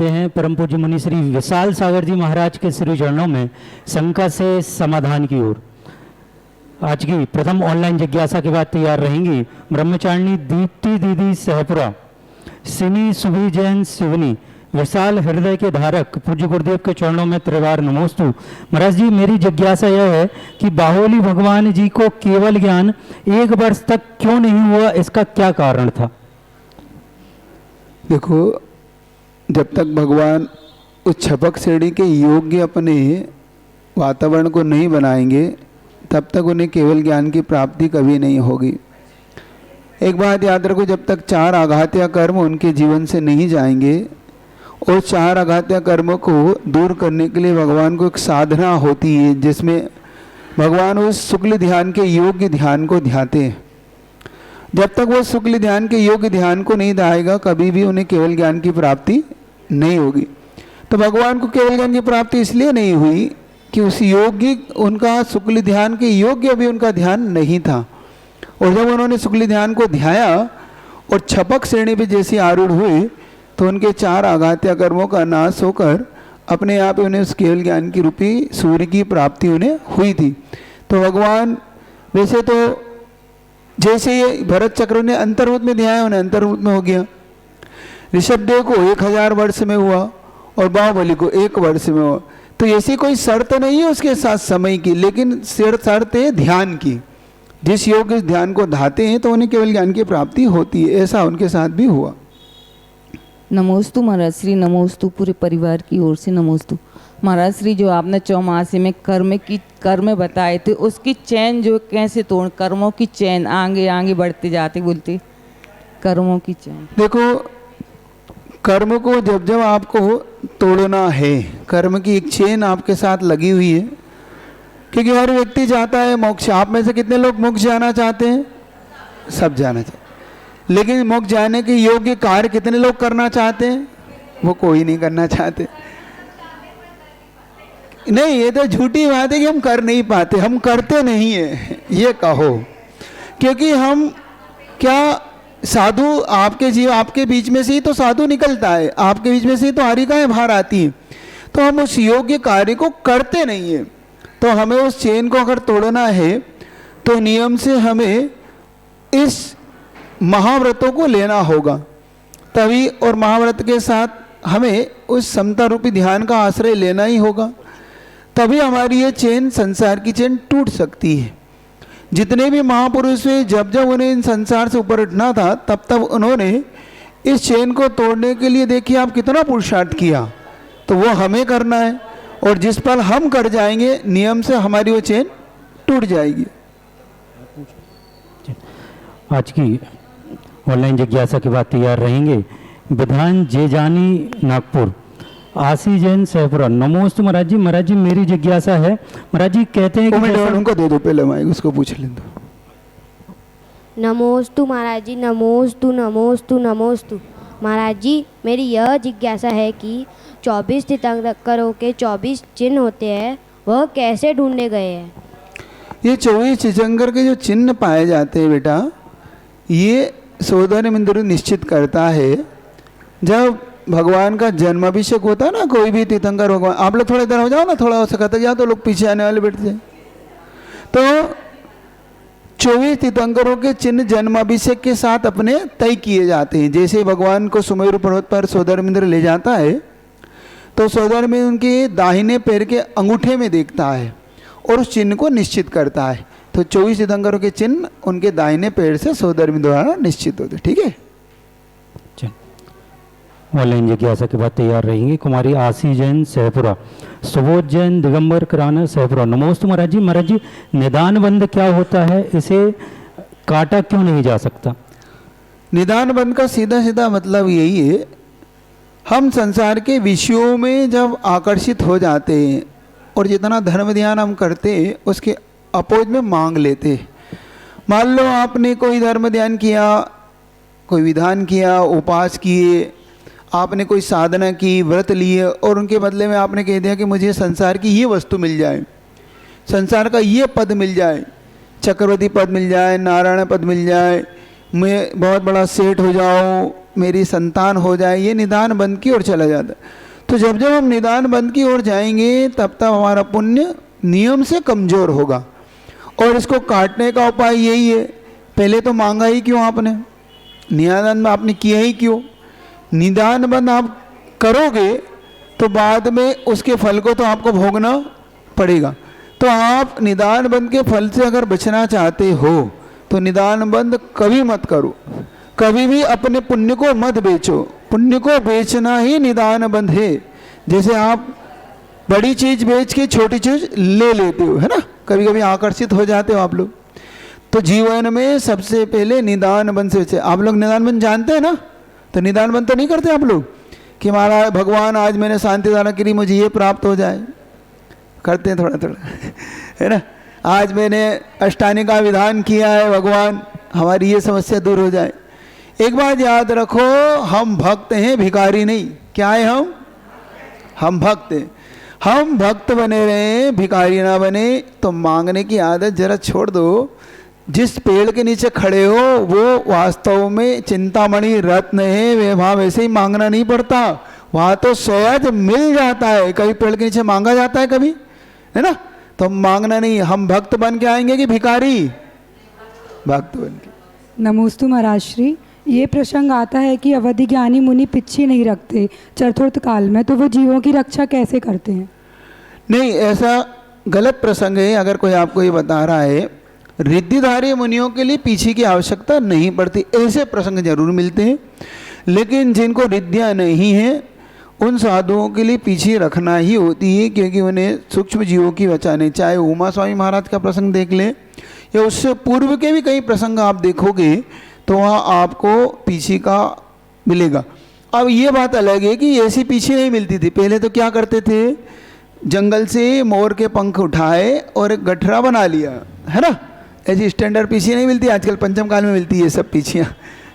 कहते हैं परम पूज्य मुनि श्री विशाल सागर जी महाराज के श्री चरणों में शंका से समाधान की ओर। आज की प्रथम ऑनलाइन जिज्ञासा के बाद तैयार रहेंगी ब्रह्मचारिणी दीप्ति दीदी सहपुरा, सिनी सुभी जैन शिवनी, विशाल हृदय के धारक पूज्य गुरुदेव के चरणों में त्रिवार नमोस्तु। महाराज जी, मेरी जिज्ञासा यह है कि बाहुली भगवान जी को केवल ज्ञान 1 वर्ष तक क्यों नहीं हुआ, इसका क्या कारण था? देखो, जब तक भगवान उस छपक श्रेणी के योग्य अपने वातावरण को नहीं बनाएंगे तब तक उन्हें केवल ज्ञान की प्राप्ति कभी नहीं होगी। एक बात याद रखो, जब तक 4 आघात्य कर्म उनके जीवन से नहीं जाएंगे, और 4 आघात्य कर्मों को दूर करने के लिए भगवान को एक साधना होती है जिसमें भगवान उस शुक्ल ध्यान के योग्य ध्यान को ध्याते हैं। जब तक वो शुक्ल ध्यान के योग्य ध्यान को नहीं ध्याएगा कभी भी उन्हें केवल ज्ञान की प्राप्ति नहीं होगी। तो भगवान को केवल ज्ञान की प्राप्ति इसलिए नहीं हुई कि उस योग्य उनका शुक्ल ध्यान के योग्य भी उनका ध्यान नहीं था। और जब उन्होंने शुक्ल ध्यान को ध्याया और छपक श्रेणी पे जैसे आरूढ़ हुए तो उनके 4 आघात्य कर्मों का नाश होकर अपने आप उन्हें उस केवल ज्ञान की रूपी सूर्य की प्राप्ति उन्हें हुई थी। तो भगवान वैसे तो जैसे ये भरत चक्र ने अंतर्मुख में ध्याया उन्हें अंतर्मुख में हो गया, ऋषभदेव को 1000 वर्ष में हुआ और बाहुबली को 1 वर्ष में हुआ। तो ऐसी कोई शर्त नहीं है उसके साथ समय की, लेकिन शर्त है ध्यान की। जिस योग ध्यान को धाते हैं तो उन्हें केवल ज्ञान की प्राप्ति होती है। ऐसा उनके साथ भी हुआ। नमोस्तु महाराज श्री, नमोस्तु पूरे परिवार की ओर से नमोस्तु। महाराज श्री, जो आपने चौमासी में कर्म बताए थे उसकी चैन जो कैसे तोड़, कर्मों की चैन आगे आगे बढ़ते जाते बोलते कर्मों की चैन। देखो, कर्म को जब जब आपको तोड़ना है, कर्म की एक चेन आपके साथ लगी हुई है, क्योंकि हर व्यक्ति चाहता है मोक्ष। आप में से कितने लोग मोक्ष जाना चाहते हैं? सब जाना चाहते, लेकिन मोक्ष जाने के योग्य कार्य कितने लोग करना चाहते हैं? वो कोई नहीं करना चाहते। नहीं, ये तो झूठी बात है कि हम कर नहीं पाते, हम करते नहीं है ये कहो। क्योंकि हम क्या साधु आपके बीच में से ही तो साधु निकलता है, आपके बीच में से ही तो हारिकाएं बाहर आती हैं। तो हम उस योग्य कार्य को करते नहीं है। तो हमें उस चेन को अगर तोड़ना है तो नियम से हमें इस महाव्रतों को लेना होगा तभी, और महाव्रत के साथ हमें उस समता रूपी ध्यान का आश्रय लेना ही होगा, तभी हमारी ये चेन, संसार की चेन टूट सकती है। जितने भी महापुरुष हुए, जब जब उन्हें इन संसार से ऊपर उठना था तब तब उन्होंने इस चेन को तोड़ने के लिए देखिए आप कितना पुरुषार्थ किया। तो वो हमें करना है, और जिस पल हम कर जाएंगे नियम से हमारी वो चेन टूट जाएगी। आज की ऑनलाइन जिज्ञासा के बाद तैयार रहेंगे विधान जेजानी नागपुर, आशी जैन सहपुरा। नमोस्तु महाराज जी। महाराज जी, मेरी जिज्ञासा है, महाराज जी कहते हैं कि उनको दे दो पहले माइक, उसको पूछ लें दो। नमोस्तु महाराज जी, नमोस्तु नमोस्तु नमोस्तु। महाराज जी, मेरी यह जिज्ञासा है कि 24 तीर्थंकरों के 24 चिन्ह होते हैं, वह कैसे ढूंढे गए हैं? ये 24 तीर्थंकर के जो चिन्ह पाए जाते हैं बेटा, ये सौंदर्यमिंद्र निश्चित करता है। जब भगवान का जन्माभिषेक होता है ना, कोई भी तीर्थंकर भगवान, आप लोग थोड़ा इधर हो जाओ ना, थोड़ा हो सका या तो लोग पीछे आने वाले बैठ जाए। तो 24 तीर्थंकरों के चिन्ह जन्माभिषेक के साथ अपने तय किए जाते हैं। जैसे भगवान को सुमेरु पर्वत पर सौंदर्यमिंद्र ले जाता है तो सौंदर्यमिंद्र उनके दाहिने पैर के अंगूठे में देखता है और उस चिन्ह को निश्चित करता है। तो 24 तीर्थंकरों के चिन्ह उनके दाहिने पैर से सौंदर्यमिंद्र द्वारा निश्चित होते। ठीक है, ऑनलाइन जिज्ञासा के बाद तैयार रहेंगे कुमारी आशी जैन सहपुरा, सुबोध जैन, दिगंबर कराना सहपुरा। नमोस्तु महाराज जी। महाराज जी, निदान बंध क्या होता है, इसे काटा क्यों नहीं जा सकता? निदान बंध का सीधा सीधा मतलब यही है, हम संसार के विषयों में जब आकर्षित हो जाते हैं और जितना धर्म ध्यान हम करते हैं उसके अपोज में मांग लेते हैं। मान लो आपने कोई धर्म ध्यान किया, कोई विधान किया, उपास किए, आपने कोई साधना की, व्रत लिए, और उनके बदले में आपने कह दिया कि मुझे संसार की ये वस्तु मिल जाए, संसार का ये पद मिल जाए, चक्रवर्ती पद मिल जाए, नारायण पद मिल जाए, मैं बहुत बड़ा सेठ हो जाऊँ, मेरी संतान हो जाए, ये निदान बंद की ओर चला जाता है। तो जब जब हम निदान बंद की ओर जाएंगे तब तब हमारा पुण्य नियम से कमज़ोर होगा। और इसको काटने का उपाय यही है, पहले तो मांगा ही क्यों आपने, निदान आपने किया ही क्यों? निदान बंद आप करोगे तो बाद में उसके फल को तो आपको भोगना पड़ेगा। तो आप निदान बंद के फल से अगर बचना चाहते हो तो निदान बंद कभी मत करो, कभी भी अपने पुण्य को मत बेचो। पुण्य को बेचना ही निदान बंद है। जैसे आप बड़ी चीज़ बेच के छोटी चीज़ ले लेते हो, है ना, कभी कभी आकर्षित हो जाते हो आप लोग। तो जीवन में सबसे पहले निदान बंद से बचे। आप लोग निदान बंद जानते हैं ना, तो निदान बंद तो नहीं करते आप लोग कि महाराज भगवान आज मैंने शांति धारा करी, मुझे ये प्राप्त हो जाए। करते हैं थोड़ा थोड़ा, है ना। आज मैंने अष्टांगी का विधान किया है, भगवान हमारी ये समस्या दूर हो जाए। एक बात याद रखो, हम भक्त हैं, भिखारी नहीं। क्या है हम भक्त हैं। हम भक्त बने रहें, भिखारी ना बने। तो मांगने की आदत जरा छोड़ दो। जिस पेड़ के नीचे खड़े हो वो वास्तव में चिंतामणि रत्न है, वे वहाँ वैसे ही मांगना नहीं पड़ता, वहाँ तो सहज मिल जाता है। कभी पेड़ के नीचे मांगा जाता है कभी, है ना। तो मांगना नहीं, हम भक्त बन के आएंगे कि भिखारी? भक्त बन के। नमोस्तु महाराज श्री। ये प्रसंग आता है कि अवधि ज्ञानी मुनि पिच्छी नहीं रखते चतुर्थ काल में, तो वो जीवों की रक्षा कैसे करते हैं? नहीं, ऐसा गलत प्रसंग है। अगर कोई आपको ये बता रहा है, रिद्धिधारी मुनियों के लिए पीछे की आवश्यकता नहीं पड़ती, ऐसे प्रसंग जरूर मिलते हैं। लेकिन जिनको रिद्धियाँ नहीं हैं उन साधुओं के लिए पीछे रखना ही होती है, क्योंकि उन्हें सूक्ष्म जीवों की बचाने। चाहे उमा स्वामी महाराज का प्रसंग देख लें या उससे पूर्व के भी कई प्रसंग आप देखोगे तो वहाँ आपको पीछे का मिलेगा। अब ये बात अलग है कि ऐसी पीछे नहीं मिलती थी। पहले तो क्या करते थे, जंगल से मोर के पंख उठाए और एक गठरा बना लिया, है ना। ऐसी स्टैंडर्ड पीछे नहीं मिलती, आजकल पंचम काल में मिलती है सब पीछियाँ,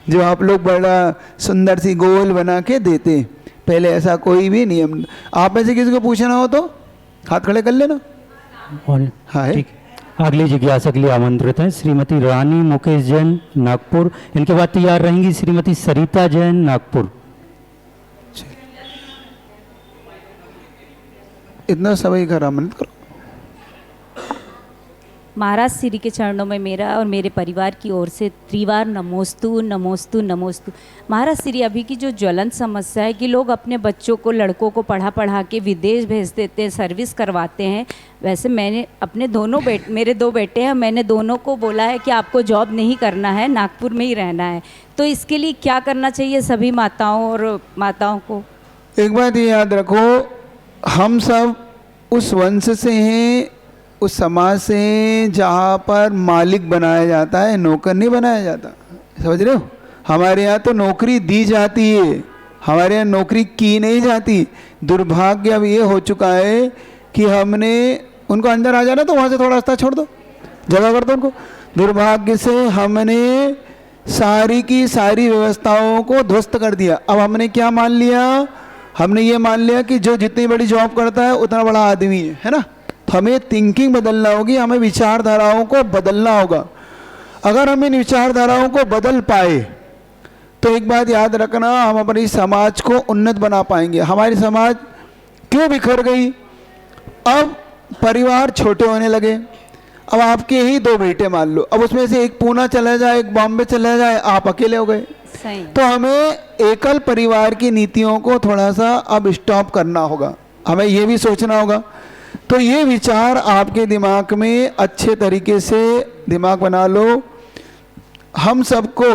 जो आप लोग बड़ा सुंदर सी गोल बना के देते। पहले ऐसा कोई भी नियम। आप में से किसी को पूछना हो तो हाथ खड़े कर लेना। और हाँ, ठीक, अगली जिज्ञासा के लिए आमंत्रित हैं श्रीमती रानी मुकेश जैन नागपुर। इनके बाद तैयार रहेंगी श्रीमती सरिता जैन नागपुर। इतना सभी का आमंत्रित करो। महाराज श्री के चरणों में मेरा और मेरे परिवार की ओर से त्रिवार नमोस्तु नमोस्तु नमोस्तु। महाराज श्री, अभी की जो ज्वलंत समस्या है कि लोग अपने बच्चों को, लड़कों को पढ़ा के विदेश भेज देते हैं, सर्विस करवाते हैं। वैसे मैंने अपने मेरे दो बेटे हैं, मैंने दोनों को बोला है कि आपको जॉब नहीं करना है, नागपुर में ही रहना है। तो इसके लिए क्या करना चाहिए सभी माताओं को? एक बात ये याद रखो, हम सब उस वंश से हैं, उस समाज से जहाँ पर मालिक बनाया जाता है, नौकर नहीं बनाया जाता। समझ रहे हो? हमारे यहाँ तो नौकरी दी जाती है, हमारे यहाँ नौकरी की नहीं जाती। दुर्भाग्य अब ये हो चुका है कि हमने उनको अंदर आ जाना तो वहाँ से थोड़ा रास्ता छोड़ दो, जगह कर दो उनको। दुर्भाग्य से हमने सारी की सारी व्यवस्थाओं को ध्वस्त कर दिया। अब हमने क्या मान लिया? हमने ये मान लिया कि जो जितनी बड़ी जॉब करता है उतना बड़ा आदमी है ना। तो हमें थिंकिंग बदलना होगी, हमें विचारधाराओं को बदलना होगा। अगर हम इन विचारधाराओं को बदल पाए तो एक बात याद रखना, हम अपनी समाज को उन्नत बना पाएंगे। हमारी समाज क्यों बिखर गई? अब परिवार छोटे होने लगे। अब आपके ही दो बेटे मान लो, अब उसमें से एक पूना चला जाए, एक बॉम्बे चला जाए, आप अकेले हो गए। तो हमें एकल परिवार की नीतियों को थोड़ा सा अब स्टॉप करना होगा, हमें ये भी सोचना होगा। तो ये विचार आपके दिमाग में अच्छे तरीके से दिमाग बना लो। हम सबको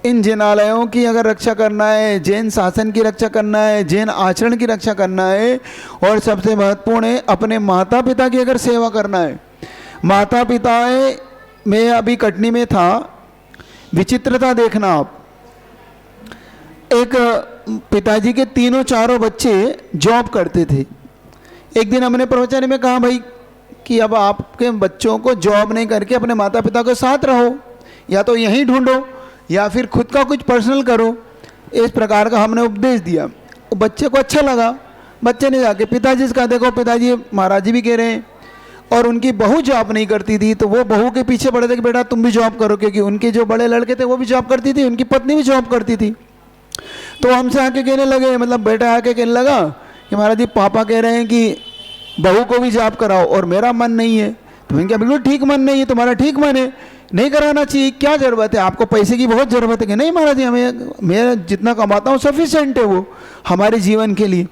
इन जिनालयों की अगर रक्षा करना है, जैन शासन की रक्षा करना है, जैन आचरण की रक्षा करना है, और सबसे महत्वपूर्ण है अपने माता पिता की अगर सेवा करना है। माता पिता है, मैं अभी कटनी में था, विचित्रता देखना आप। एक पिताजी के तीनों चारों बच्चे जॉब करते थे। एक दिन हमने प्रवचन में कहा भाई कि अब आपके बच्चों को जॉब नहीं करके अपने माता पिता के साथ रहो, या तो यहीं ढूंढो या फिर खुद का कुछ पर्सनल करो। इस प्रकार का हमने उपदेश दिया। बच्चे को अच्छा लगा। बच्चे ने जाके पिताजी से कहा, देखो पिताजी महाराज जी भी कह रहे हैं, और उनकी बहू जॉब नहीं करती थी, तो वो बहू के पीछे पड़े थे कि बेटा तुम भी जॉब करो, क्योंकि उनके जो बड़े लड़के थे वो भी जॉब करती थी, उनकी पत्नी भी जॉब करती थी। तो हमसे आके कहने लगे, मतलब बेटा आके कहने लगा कि महाराज जी पापा कह रहे हैं कि बहू को भी जॉब कराओ और मेरा मन नहीं है। तो मैंने कहा बिल्कुल ठीक मन नहीं है, तुम्हारा ठीक मन है, नहीं कराना चाहिए, क्या ज़रूरत है, आपको पैसे की बहुत ज़रूरत है। कि नहीं महाराज जी, हमें मैं जितना कमाता हूँ सफिशेंट है वो हमारे जीवन के लिए।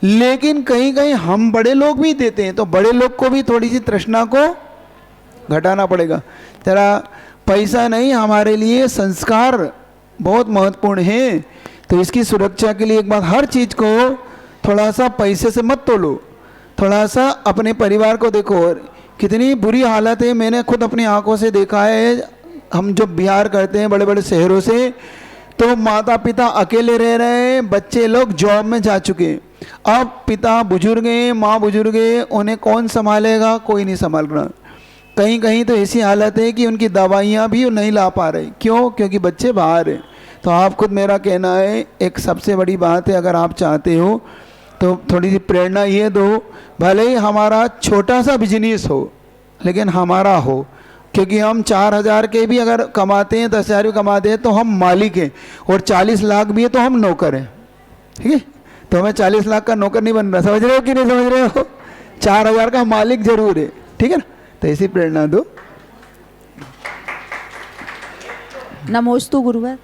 लेकिन कहीं कहीं हम बड़े लोग भी देते हैं, तो बड़े लोग को भी थोड़ी सी तृष्णा को घटाना पड़ेगा। तेरा पैसा नहीं, हमारे लिए संस्कार बहुत महत्वपूर्ण है। तो इसकी सुरक्षा के लिए एक बार हर चीज़ को थोड़ा सा पैसे से मत तोलो, थोड़ा सा अपने परिवार को देखो। कितनी बुरी हालत है, मैंने खुद अपनी आंखों से देखा है। हम जब बिहार करते हैं बड़े बड़े शहरों से, तो माता पिता अकेले रह रहे हैं, बच्चे लोग जॉब में जा चुके हैं। अब पिता बुजुर्ग हैं, माँ बुजुर्ग है, उन्हें कौन संभालेगा, कोई नहीं संभाल रहा। कहीं कहीं तो ऐसी हालत है कि उनकी दवाइयाँ भी नहीं ला पा रहे। क्यों? क्योंकि बच्चे बाहर हैं। तो आप खुद, मेरा कहना है एक सबसे बड़ी बात है, अगर आप चाहते हो तो थोड़ी सी प्रेरणा ये दो, भले ही हमारा छोटा सा बिजनेस हो लेकिन हमारा हो, क्योंकि हम 4,000 के भी अगर कमाते हैं, 10,000 भी कमाते हैं तो हम मालिक हैं, और 40 लाख भी है तो हम नौकर हैं। ठीक है, तो हमें 40 लाख का नौकर नहीं बन रहा, समझ रहे हो कि नहीं समझ रहे हो? 4,000 का मालिक जरूर है, ठीक है ना? तो ऐसी प्रेरणा दो। नमोस्तु गुरुवर।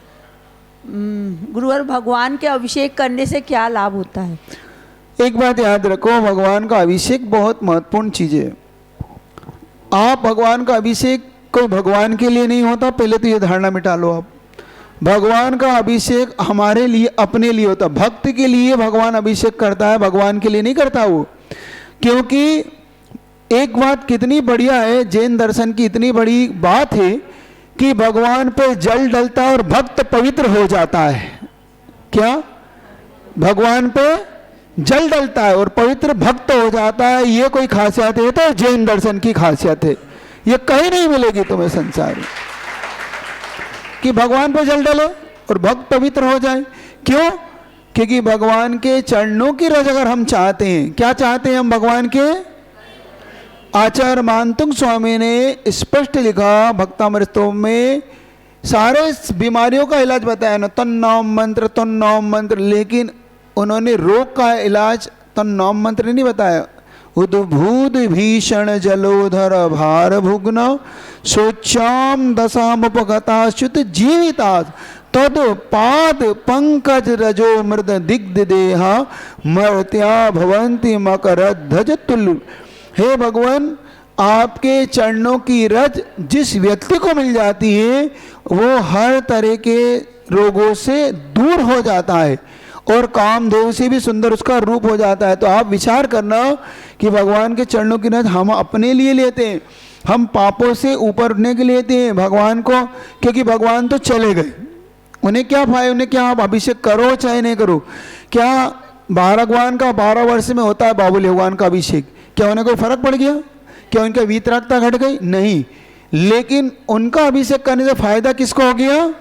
गुरुवर, भगवान के अभिषेक करने से क्या लाभ होता है? एक बात याद रखो, भगवान का अभिषेक बहुत महत्वपूर्ण चीज़ है। आप भगवान का अभिषेक कोई भगवान के लिए नहीं होता, पहले तो ये धारणा मिटा लो आप। भगवान का अभिषेक हमारे लिए, अपने लिए होता। भक्त के लिए भगवान अभिषेक करता है, भगवान के लिए नहीं करता वो। क्योंकि एक बात कितनी बढ़िया है, जैन दर्शन की इतनी बड़ी बात है कि भगवान पे जल डलता है और भक्त पवित्र हो जाता है। क्या? भगवान पे जल डलता है और पवित्र भक्त हो जाता है। ये कोई खासियत है तो जैन दर्शन की खासियत है, ये कहीं नहीं मिलेगी तुम्हें संसार में, कि भगवान पे जल डलो और भक्त पवित्र हो जाए। क्यों? क्योंकि भगवान के चरणों की रज अगर हम चाहते हैं, क्या चाहते हैं हम भगवान के? आचार्य मानतुंग स्वामी ने स्पष्ट लिखा भक्तामृतों में, सारे बीमारियों का इलाज बताया ना, तन्नाम मंत्र तन्नाम मंत्र, लेकिन उन्होंने रोग का इलाज तन्नाम मंत्र नहीं बताया। उद्भूत भीषण जलोधर भार भुग्न सोचाम दशामुपगताश्च्युत जीविता तद पाद पंकज रजो मृद दिग्ध देहा मर्त्या भवंती मकर ध्वज तुल्य। हे भगवान, आपके चरणों की रज जिस व्यक्ति को मिल जाती है वो हर तरह के रोगों से दूर हो जाता है और कामदेव से भी सुंदर उसका रूप हो जाता है। तो आप विचार करना कि भगवान के चरणों की रज हम अपने लिए लेते हैं, हम पापों से ऊपर उठने के लिए लेते हैं भगवान को, क्योंकि भगवान तो चले गए, उन्हें क्या फायदा, उन्हें क्या आप अभिषेक करो चाहे नहीं करो। क्या भगवान का 12 वर्ष में होता है बाबुल भगवान का अभिषेक? क्या उन्हें कोई फर्क पड़ गया? क्या उनकी वीतरागता घट गई? नहीं। लेकिन उनका अभिषेक करने से फायदा किसको हो गया?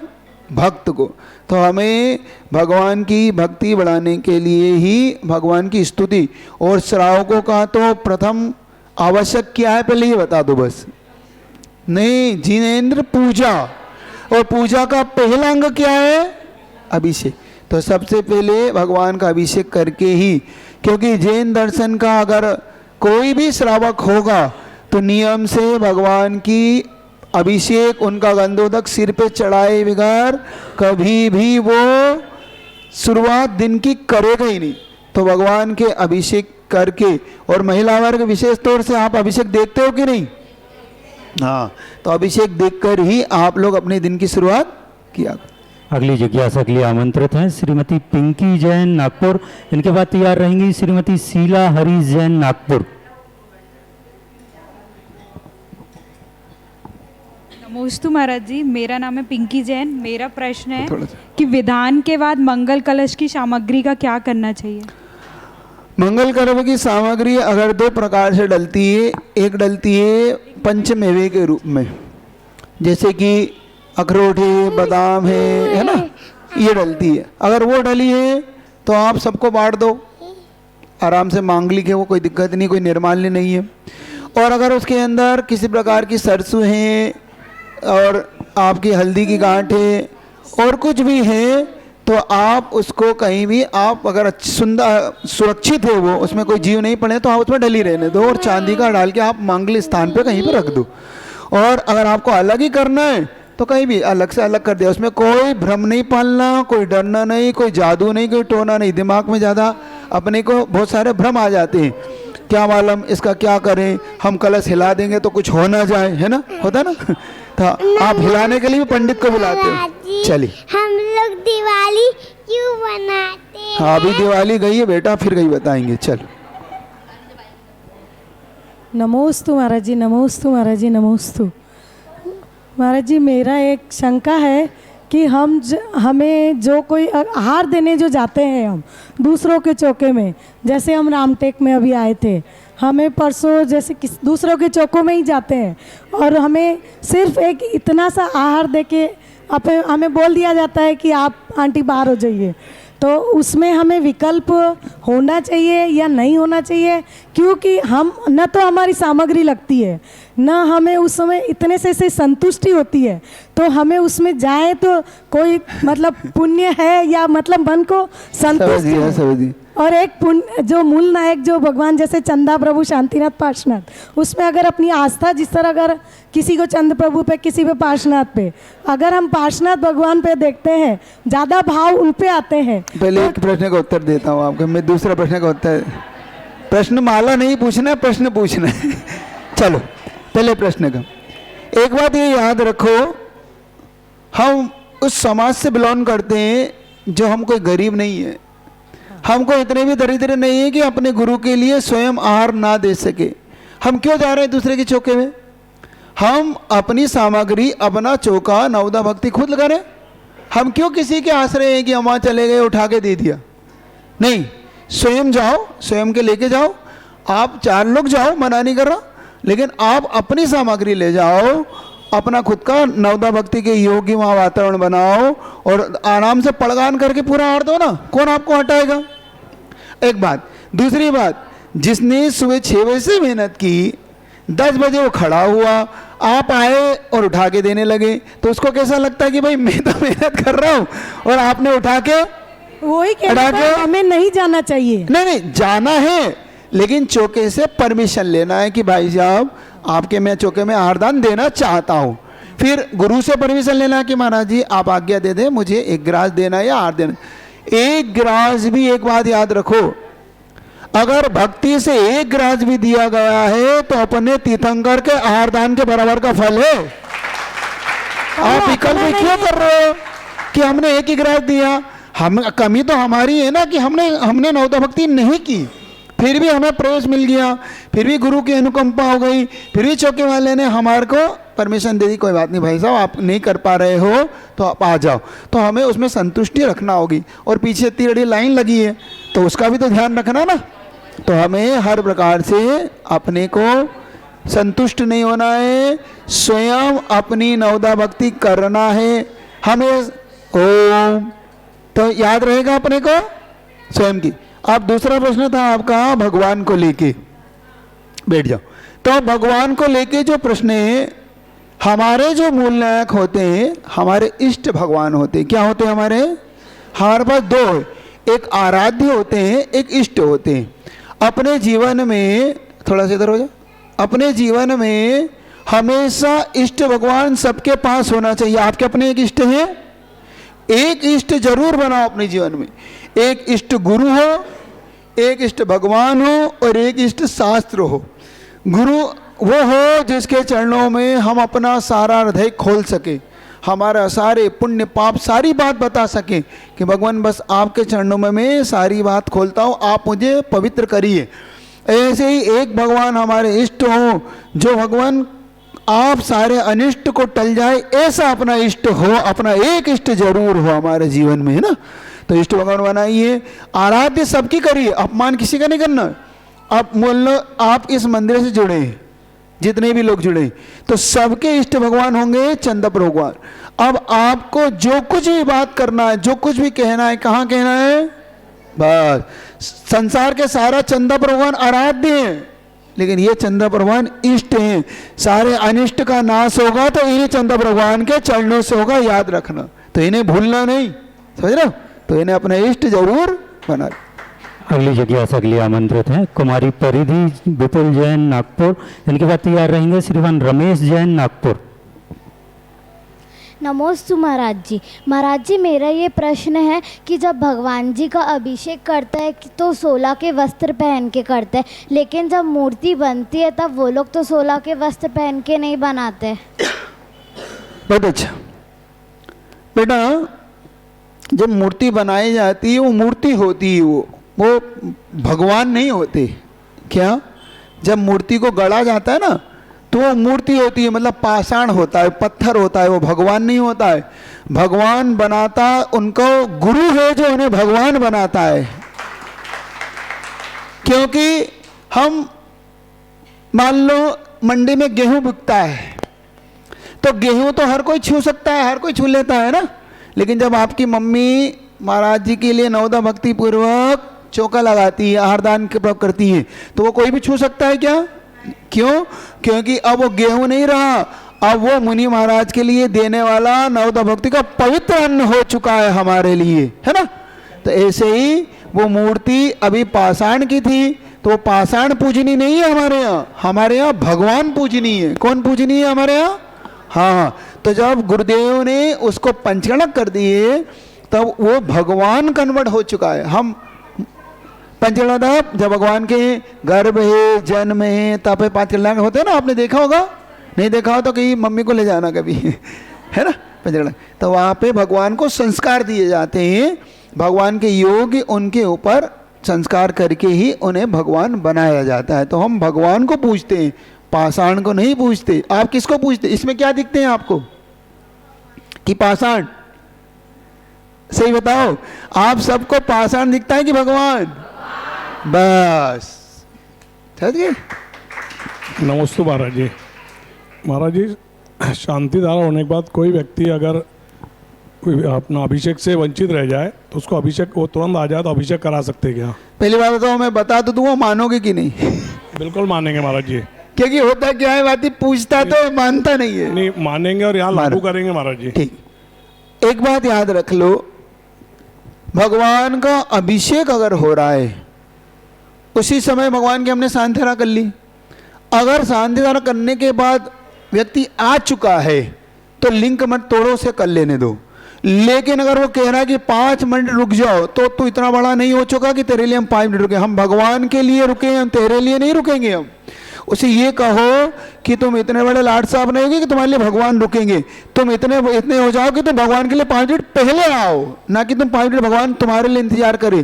भक्त को। तो हमें भगवान की भक्ति बढ़ाने के लिए ही भगवान की स्तुति और श्रावकों का तो प्रथम आवश्यक क्या है, पहले ये बता दो बस। नहीं, जिनेंद्र पूजा, और पूजा का पहला अंग क्या है? अभिषेक। तो सबसे पहले भगवान का अभिषेक करके ही, क्योंकि जैन दर्शन का अगर कोई भी श्रावक होगा तो नियम से भगवान की अभिषेक, उनका गंधोदक सिर पे चढ़ाए बगैर कभी भी वो शुरुआत दिन की करेगा ही नहीं। तो भगवान के अभिषेक करके, और महिला वर्ग विशेष तौर से आप अभिषेक देखते हो कि नहीं? हाँ, तो अभिषेक देखकर ही आप लोग अपने दिन की शुरुआत किया। अगली जिज्ञासा के लिए आमंत्रित हैं श्रीमती पिंकी जैन नागपुर। इनके बाद तैयार रहेंगी श्रीमती शीला हरी जैन नागपुर। नमोस्तु महाराज जी, मेरा नाम है पिंकी जैन। मेरा प्रश्न है कि विधान के बाद मंगल कलश की सामग्री का क्या करना चाहिए? मंगल कलश की सामग्री अगर 2 प्रकार से डलती है, एक डलती है पंचमेवे के रूप में, जैसे कि अखरोट है, बादाम है ना, ये डलती है। अगर वो डली है तो आप सबको बांट दो, आराम से मांगलिक है वो, कोई दिक्कत नहीं, कोई निर्माल्य नहीं है। और अगर उसके अंदर किसी प्रकार की सरसों है और आपकी हल्दी की गांठ है और कुछ भी है, तो आप उसको कहीं भी, आप अगर सुंदर सुरक्षित है वो, उसमें कोई जीव नहीं पड़े, तो आप उसमें डली रहने दो और चांदी का डाल के आप मंगल स्थान पे कहीं पे रख दो। और अगर आपको अलग ही करना है तो कहीं भी अलग से अलग कर दिया, उसमें कोई भ्रम नहीं पालना, कोई डरना नहीं, कोई जादू नहीं, कोई टोना नहीं। दिमाग में ज़्यादा अपने को बहुत सारे भ्रम आ जाते हैं, क्या मालूम इसका क्या करें, हम कलश हिला देंगे तो कुछ हो ना जाए, है ना, होता ना। तो आप हिलाने के लिए भी पंडित को बुलाते हो। चलिए, हम लोग दिवाली क्यों मनाते हैं? हाँ अभी दिवाली गई है बेटा, फिर गई बताएंगे। चलो। नमोस्तु महाराज जी, नमोस्तु महाराज जी, नमोस्तु महाराज जी। मेरा एक शंका है कि हमें जो कोई आहार देने जो जाते हैं हम दूसरों के चौके में, जैसे हम रामटेक में अभी आए थे, हमें परसों जैसे दूसरों के चौकों में ही जाते हैं और हमें सिर्फ एक इतना सा आहार दे के हमें बोल दिया जाता है कि आप आंटी बाहर हो जाइए। तो उसमें हमें विकल्प होना चाहिए या नहीं होना चाहिए? क्योंकि हम न तो हमारी सामग्री लगती है, न हमें उस समय इतने से संतुष्टि होती है, तो हमें उसमें जाए तो कोई मतलब पुण्य है या मतलब मन को संतुष्टि है। और एक पुण्य जो मूल नायक जो भगवान जैसे चंदा प्रभु शांतिनाथ पार्श्वनाथ, उसमें अगर अपनी आस्था जिस तरह अगर किसी को चंद प्रभु पे, किसी पे पार्श्वनाथ पे, अगर हम पार्श्वनाथ भगवान पे देखते हैं ज़्यादा भाव उन पे आते हैं। पहले एक प्रश्न का उत्तर देता हूँ आपको, मैं दूसरा प्रश्न का उत्तर, प्रश्न माला नहीं पूछना है, प्रश्न पूछना है। चलो पहले प्रश्न का, एक बात ये याद रखो, हम उस समाज से बिलोंग करते हैं जो हम कोई गरीब नहीं है, हमको इतने भी दरिद्र नहीं है कि अपने गुरु के लिए स्वयं आहार ना दे सके। हम क्यों जा रहे हैं दूसरे के चौके में? हम अपनी सामग्री, अपना चौका नवदा भक्ति खुद लगा रहे। हम क्यों किसी के आश्रय हैं कि हम वहाँ चले गए उठा के दे दिया? नहीं, स्वयं जाओ, स्वयं के लेके जाओ। आप 4 लोग जाओ, मना नहीं कर रहा, लेकिन आप अपनी सामग्री ले जाओ, अपना खुद का नवदा भक्ति के योग्य वहाँ वातावरण बनाओ और आराम से पड़गान करके पूरा हार दो ना, कौन आपको हटाएगा? एक बात। दूसरी बात, जिसने सुबह 6 बजे से मेहनत की, 10 बजे वो खड़ा हुआ, आप आए और उठा के देने लगे, तो उसको कैसा लगता है कि भाई मैं तो मेहनत कर रहा हूँ और आपने उठा के वही कहता है हमें नहीं जाना चाहिए। नहीं, जाना है, लेकिन चौके से परमिशन लेना है कि भाई साहब आपके मैं चौके में आहारदान देना चाहता हूँ। फिर गुरु से परमिशन लेना कि महाराज जी आप आज्ञा दे दें, मुझे 1 गिलास देना है या आहार देना। 1 गिलास भी, एक बात याद रखो, अगर भक्ति से 1 गिलास भी दिया गया है तो अपने तीर्थंकर के आहारदान के बराबर का फल है। आप विकल्प क्यों कर रहे हो कि हमने 1 ही गिलास दिया? हम कमी तो हमारी है ना कि हमने नवदा भक्ति नहीं की, फिर भी हमें प्रवेश मिल गया, फिर भी गुरु की अनुकंपा हो गई, फिर भी चौके वाले ने हमारे को परमिशन दे दी, कोई बात नहीं भाई साहब आप नहीं कर पा रहे हो तो आप आ जाओ। तो हमें उसमें संतुष्टि रखना होगी, और पीछे इतनी बड़ी लाइन लगी है तो उसका भी तो ध्यान रखना ना। तो हमें हर प्रकार से अपने को संतुष्ट नहीं होना है, स्वयं अपनी नवदा भक्ति करना है हमें। ओम तो याद रहेगा अपने को स्वयं की। अब दूसरा प्रश्न था आपका भगवान को लेके, बैठ जाओ। तो भगवान को लेके जो प्रश्न है, हमारे जो मूल नायक होते हैं हमारे इष्ट भगवान होते हैं। क्या होते हैं हमारे पास 2 है, एक आराध्य होते हैं, एक इष्ट होते हैं। अपने जीवन में, थोड़ा सा इधर हो जाओ, अपने जीवन में हमेशा इष्ट भगवान सबके पास होना चाहिए। आपके अपने एक इष्ट हैं, एक इष्ट जरूर बनाओ अपने जीवन में। एक इष्ट गुरु हो, एक इष्ट भगवान हो और एक इष्ट शास्त्र हो। गुरु वो हो जिसके चरणों में हम अपना सारा हृदय खोल सके, हमारा सारे पुण्य पाप सारी बात बता सकें कि भगवान बस आपके चरणों में मैं सारी बात खोलता हूँ, आप मुझे पवित्र करिए। ऐसे ही एक भगवान हमारे इष्ट हो, जो भगवान आप सारे अनिष्ट को टल जाए, ऐसा अपना इष्ट हो, अपना एक इष्ट जरूर हो हमारे जीवन में, है ना। तो इष्ट भगवान बनाइए, आराध्य सबकी करिए, अपमान किसी का नहीं करना। आप मान लो आप इस मंदिर से जुड़े हैं, जितने भी लोग जुड़े तो सबके इष्ट भगवान होंगे चंदा भगवान। अब आपको जो कुछ भी बात करना है, जो कुछ भी कहना है, कहाँ कहना है? बस संसार के सारा चंदा भगवान आराध्य हैं, लेकिन ये चंद्र भगवान इष्ट हैं, सारे अनिष्ट का नाश होगा तो इन्हीं चंद्र भगवान के चरणों से होगा, याद रखना। तो इन्हें भूलना नहीं, समझ रहे हो? तो इन्हें अपने इष्ट जरूर बना। अगली जिज्ञासा के लिए आमंत्रित हैं कुमारी परिधि विपुल जैन नागपुर। इनके बाद तैयार रहेंगे श्रीमान रमेश जैन नागपुर। नमोस्तु महाराज जी। महाराज जी, मेरा ये प्रश्न है कि जब भगवान जी का अभिषेक करता है तो 16 के वस्त्र पहन के करते हैं, लेकिन जब मूर्ति बनती है तब वो लोग तो 16 के वस्त्र पहन के नहीं बनाते। बहुत अच्छा बेटा, जब मूर्ति बनाई जाती है वो मूर्ति होती है, वो भगवान नहीं होते। क्या? जब मूर्ति को गढ़ा जाता है ना तो वो मूर्ति होती है, मतलब पाषाण होता है, पत्थर होता है, वो भगवान नहीं होता है। भगवान बनाता उनको गुरु है जो उन्हें भगवान बनाता है। क्योंकि हम मान लो मंडी में गेहूं बिकता है तो गेहूं तो हर कोई छू सकता है, हर कोई छू लेता है ना, लेकिन जब आपकी मम्मी महाराज जी के लिए नवदा भक्ति पूर्वक चौका लगाती है, आहारदान करती है, तो वो कोई भी छू सकता है क्या? क्यों? क्योंकि अब वो गेहूं नहीं रहा, अब वो मुनि महाराज के लिए देने वाला नवदा भक्ति का पवित्र अन्न हो चुका है हमारे लिए, है ना। तो ऐसे ही वो मूर्ति अभी पाषाण की थी, तो पाषाण पूजनी नहीं है हमारे यहाँ, हमारे यहाँ भगवान पूजनी है। कौन पूजनी है हमारे यहाँ? हाँ। तो जब गुरुदेव ने उसको पंचगणक कर दिए तब वो भगवान कन्वर्ट हो चुका है। हम पंचगणक जब भगवान के गर्भ है, जन्म है, तब 5 कल्याण होते हैं ना, आपने देखा होगा, नहीं देखा हो तो कहीं मम्मी को ले जाना कभी, है ना, पंचगणक। तो वहाँ पे भगवान को संस्कार दिए जाते हैं, भगवान के योग उनके ऊपर संस्कार करके ही उन्हें भगवान बनाया जाता है। तो हम भगवान को पूजते हैं, पाषाण को नहीं पूजते। आप किसको पूजते? इसमें क्या दिखते हैं आपको कि पाषाण? सही बताओ, आप सबको पाषाण दिखता है कि भगवान? बस समझ गए। नमस्ते महाराज जी। महाराज जी, शांति धारा होने के बाद कोई व्यक्ति अगर अपना अभिषेक से वंचित रह जाए तो उसको अभिषेक, वो तुरंत आ जाए तो अभिषेक करा सकते क्या? पहली बात बताओ, मैं बता तो दूंगा, मानोगे कि नहीं? बिल्कुल मानेंगे महाराज जी। क्योंकि होता क्या है, बात पूछता तो मानता नहीं है। नहीं मानेंगे और यहाँ लागू करेंगे महाराज जी। ठीक, एक बात याद रख लो, भगवान का अभिषेक अगर हो रहा है उसी समय भगवान की हमने शांति धारा कर ली। अगर शांति धारा करने के बाद व्यक्ति आ चुका है तो लिंक मत तोड़ो, से कर लेने दो। लेकिन अगर वो कह रहा है कि 5 मिनट रुक जाओ, तो तू इतना बड़ा नहीं हो चुका कि तेरे लिए हम 5 मिनट रुके। हम भगवान के लिए रुके, हम तेरे लिए नहीं रुकेंगे। हम उसे ये कहो कि तुम इतने बड़े लाड साहब नहीं होगे कि तुम्हारे लिए भगवान रुकेंगे, तुम इतने हो जाओ कि तुम भगवान के लिए 5 मिनट पहले आओ, ना कि तुम 5 मिनट भगवान तुम्हारे लिए इंतजार करे।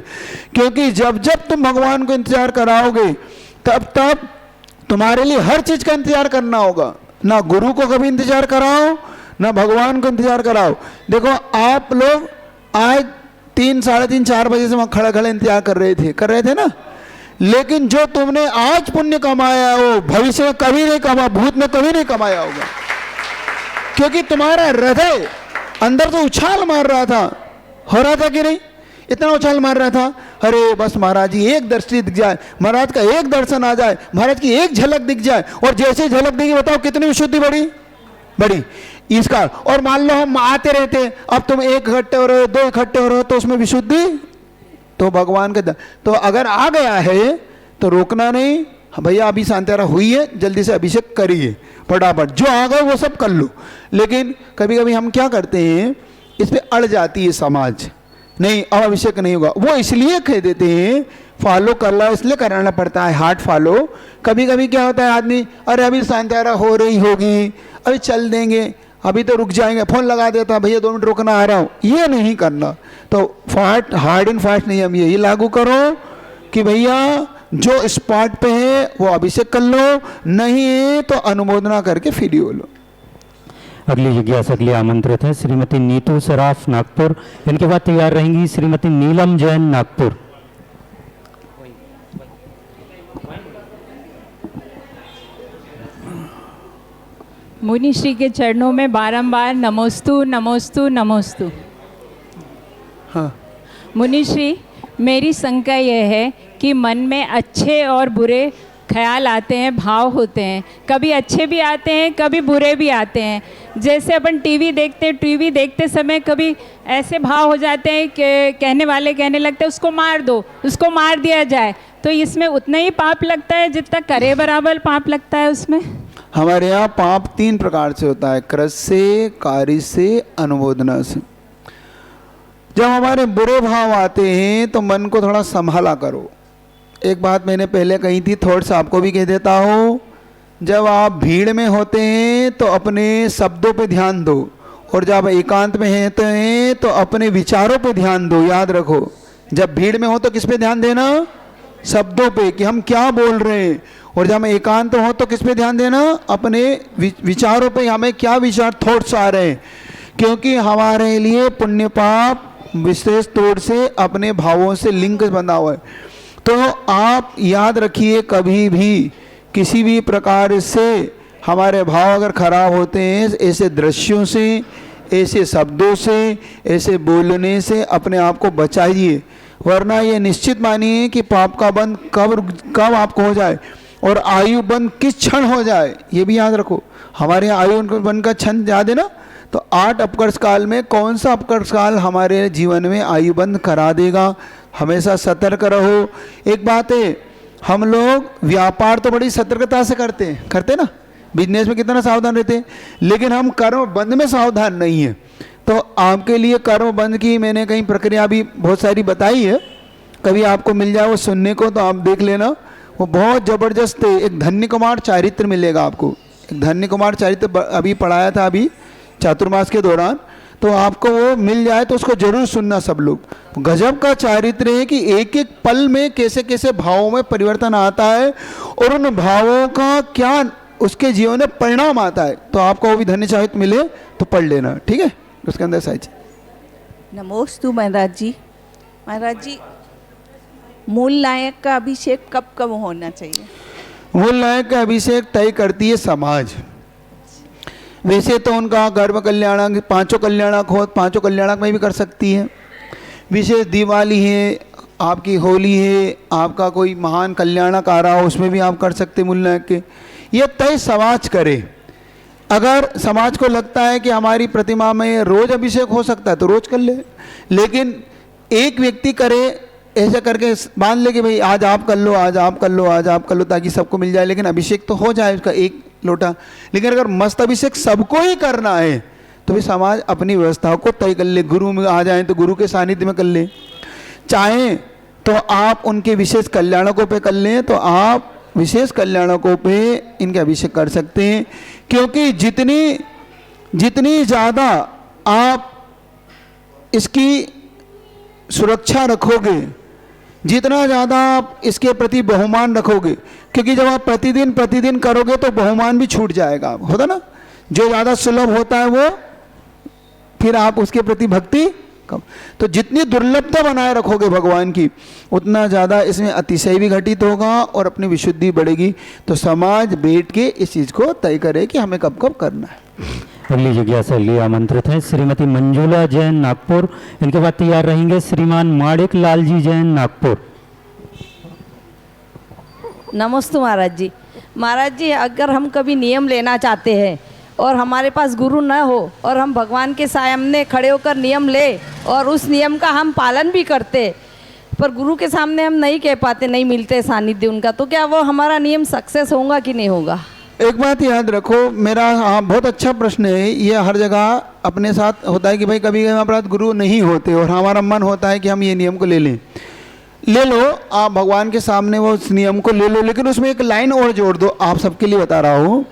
क्योंकि जब जब तुम भगवान को इंतजार कराओगे तब तब तुम्हारे लिए हर चीज का इंतजार करना होगा। ना गुरु को कभी इंतजार कराओ, ना भगवान को इंतजार कराओ। देखो आप लोग आज 3, साढ़े 3, 4 बजे से वहां खड़े खड़े इंतजार कर रहे थे ना, लेकिन जो तुमने आज पुण्य कमाया वो भविष्य में कभी नहीं कमा, भूत में कभी नहीं कमाया होगा। क्योंकि तुम्हारा हृदय अंदर तो उछाल मार रहा था, हो रहा था कि नहीं? इतना उछाल मार रहा था, अरे बस महाराज जी एक दृष्टि दिख जाए, महाराज का एक दर्शन आ जाए, महाराज की एक झलक दिख जाए। और जैसे झलक देगी बताओ कितनी विशुद्धि बड़ी इसका। और मान लो हम आते रहते, अब तुम 1 इकट्ठे हो रहे हो, 2 इकट्ठे हो रहे हो, तो उसमें विशुद्धि तो भगवान का तो अगर आ गया है तो रोकना नहीं। भैया अभी शांतिधारा हुई है, जल्दी से अभिषेक करिए फटाफट, जो आ गए वो सब कर लो। लेकिन कभी कभी हम क्या करते हैं, इस पे अड़ जाती है समाज, नहीं अब अभिषेक नहीं होगा। वो इसलिए कह देते हैं, फॉलो कर लो, इसलिए कराना पड़ता है हार्ट फॉलो। कभी कभी क्या होता है, आदमी अरे अभी शांतिधारा हो रही होगी, अभी चल देंगे, अभी तो रुक जाएंगे, फोन लगा देता, भैया 2 मिनट रुकना, आ रहा हूँ। ये नहीं करना। तो हार्ड एंड फास्ट नहीं, हम यही लागू करो कि भैया जो स्पॉट पे है वो अभिषेक कर लो, नहीं है तो अनुमोदना करके फिर हो लो। अगली जिज्ञासा के लिए आमंत्रित है श्रीमती नीतू सराफ नागपुर। इनके बाद तैयार रहेंगी श्रीमती नीलम जैन नागपुर। मुनि श्री के चरणों में बारंबार नमोस्तु नमोस्तु नमोस्तु। हाँ मुनि श्री, मेरी शंका यह है कि मन में अच्छे और बुरे ख्याल आते हैं, भाव होते हैं, कभी अच्छे भी आते हैं, कभी बुरे भी आते हैं। जैसे अपन टीवी देखते हैं, टीवी देखते समय कभी ऐसे भाव हो जाते हैं कि कहने वाले कहने लगते हैं उसको मार दो, उसको मार दिया जाए, तो इसमें उतना ही पाप लगता है जितना करे बराबर पाप लगता है उसमें। हमारे यहाँ पाप 3 प्रकार से होता है, क्रस से, कार्य से, अनुमोदना से। जब हमारे बुरे भाव आते हैं तो मन को थोड़ा संभाला करो। एक बात मैंने पहले कही थी, थोड़ा सा आपको भी कह देता हूँ, जब आप भीड़ में होते हैं तो अपने शब्दों पे ध्यान दो, और जब एकांत में होते हैं तो अपने विचारों पे ध्यान दो। याद रखो, जब भीड़ में हो तो किस पे ध्यान देना? शब्दों पे, कि हम क्या बोल रहे हैं। और जब हम एकांत हो तो किस पे ध्यान देना? अपने विचारों पे, हमें क्या विचार, थॉट्स आ रहे हैं। क्योंकि हमारे लिए पुण्य पाप विशेष तौर से अपने भावों से लिंक बंधा हुआ है। तो आप याद रखिए, कभी भी किसी भी प्रकार से हमारे भाव अगर खराब होते हैं, ऐसे दृश्यों से, ऐसे शब्दों से, ऐसे बोलने से अपने आप को बचाइए, वरना ये निश्चित मानिए कि पाप का बंध कब आपको हो जाए और आयु बंध किस क्षण हो जाए, ये भी याद रखो। हमारे यहाँ आयु बंध का क्षण याद है ना? तो 8 अपकर्ष काल में कौन सा अपकर्ष काल हमारे जीवन में आयु बंध करा देगा। हमेशा सतर्क रहो। एक बात है, हम लोग व्यापार तो बड़ी सतर्कता से करते ना, बिजनेस में कितना सावधान रहते हैं, लेकिन हम कर्म बंध में सावधान नहीं है। तो आपके लिए कर्म बंध की मैंने कहीं प्रक्रिया भी बहुत सारी बताई है, कभी आपको मिल जाए वो सुनने को तो आप देख लेना, वो बहुत ज़बरदस्त है। एक धन्य कुमार चारित्र मिलेगा आपको, एक धन्य कुमार चारित्र अभी पढ़ाया था अभी चातुर्मास के दौरान, तो आपको वो मिल जाए तो उसको जरूर सुनना सब लोग। गजब का चारित्र है कि एक एक पल में कैसे कैसे भावों में परिवर्तन आता है और उन भावों का क्या उसके जीवन में परिणाम आता है। तो आपको वो भी धन्य चारित्र मिले तो पढ़ लेना, ठीक है? उसके अंदर साइज नमोस्तु महाराज जी। महाराज जी, मूल नायक का अभिषेक कब कब होना चाहिए? मूल नायक का अभिषेक तय करती है समाज। वैसे तो उनका गर्भ कल्याणक, 5 कल्याणक हो, 5 कल्याणक में भी कर सकती है। विशेष दिवाली है, आपकी होली है, आपका कोई महान कल्याणक आ रहा हो, उसमें भी आप कर सकते मूल नायक के। ये तय समाज करे। अगर समाज को लगता है कि हमारी प्रतिमा में रोज अभिषेक हो सकता है तो रोज कर ले, लेकिन एक व्यक्ति करे ऐसा करके बांध ले कि भाई आज आप कर लो, आज आप कर लो, आज आप कर लो, ताकि सबको मिल जाए, लेकिन अभिषेक तो हो जाए उसका एक लोटा। लेकिन अगर मस्त अभिषेक सबको ही करना है तो भी समाज अपनी व्यवस्थाओं को तय कर ले। गुरु में आ जाए तो गुरु के सानिध्य में कर ले, चाहे तो आप उनके विशेष कल्याणकों पे कर लें, तो आप विशेष कल्याणकों पे इनके अभिषेक कर सकते हैं। क्योंकि जितनी ज़्यादा आप इसकी सुरक्षा रखोगे, जितना ज़्यादा आप इसके प्रति बहुमान रखोगे, क्योंकि जब आप प्रतिदिन करोगे तो बहुमान भी छूट जाएगा। होता ना, जो ज़्यादा सुलभ होता है वो फिर आप उसके प्रति भक्ति कम। तो जितनी दुर्लभता बनाए रखोगे भगवान की, उतना ज़्यादा इसमें अतिशय भी घटित होगा और अपनी विशुद्धि बढ़ेगी। तो समाज बैठ के इस चीज़ को तय करे कि हमें कब कब करना है। अगली जिज्ञासा लिए आमंत्रित हैं श्रीमती मंजुला जैन नागपुर। इनके बाद तैयार रहेंगे श्रीमान माणिक लाल जी जैन नागपुर। नमस्ते महाराज जी। महाराज जी, अगर हम कभी नियम लेना चाहते हैं और हमारे पास गुरु न हो और हम भगवान के सामने खड़े होकर नियम ले और उस नियम का हम पालन भी करते, पर गुरु के सामने हम नहीं कह पाते, नहीं मिलते सानिध्य उनका, तो क्या वो हमारा नियम सक्सेस होगा कि नहीं होगा? एक बात याद रखो, मेरा बहुत अच्छा प्रश्न है। ये हर जगह अपने साथ होता है कि भाई कभी हमारे पास गुरु नहीं होते और हमारा मन होता है कि हम ये नियम को ले लें। ले लो, आप भगवान के सामने वो उस नियम को ले लो, लेकिन उसमें एक लाइन और जोड़ दो। आप सबके लिए बता रहा हूँ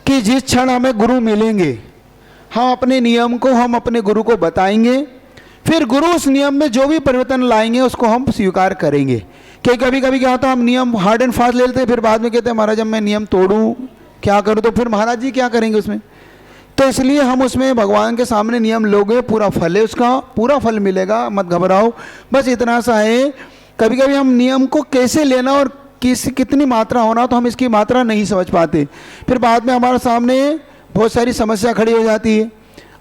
कि जिस क्षण हमें गुरु मिलेंगे, हम अपने नियम को हम अपने गुरु को बताएंगे, फिर गुरु उस नियम में जो भी परिवर्तन लाएंगे उसको हम स्वीकार करेंगे। कि कभी कभी क्या होता है, हम नियम हार्ड एंड फास्ट ले लेते हैं, फिर बाद में कहते हैं महाराज जब मैं नियम तोड़ूं क्या करूं, तो फिर महाराज जी क्या करेंगे उसमें। तो इसलिए हम उसमें भगवान के सामने नियम लोगे, पूरा फल है उसका, पूरा फल मिलेगा, मत घबराओ। बस इतना सा है, कभी कभी हम नियम को कैसे लेना और कितनी मात्रा होना, तो हम इसकी मात्रा नहीं समझ पाते, फिर बाद में हमारे सामने बहुत सारी समस्या खड़ी हो जाती है।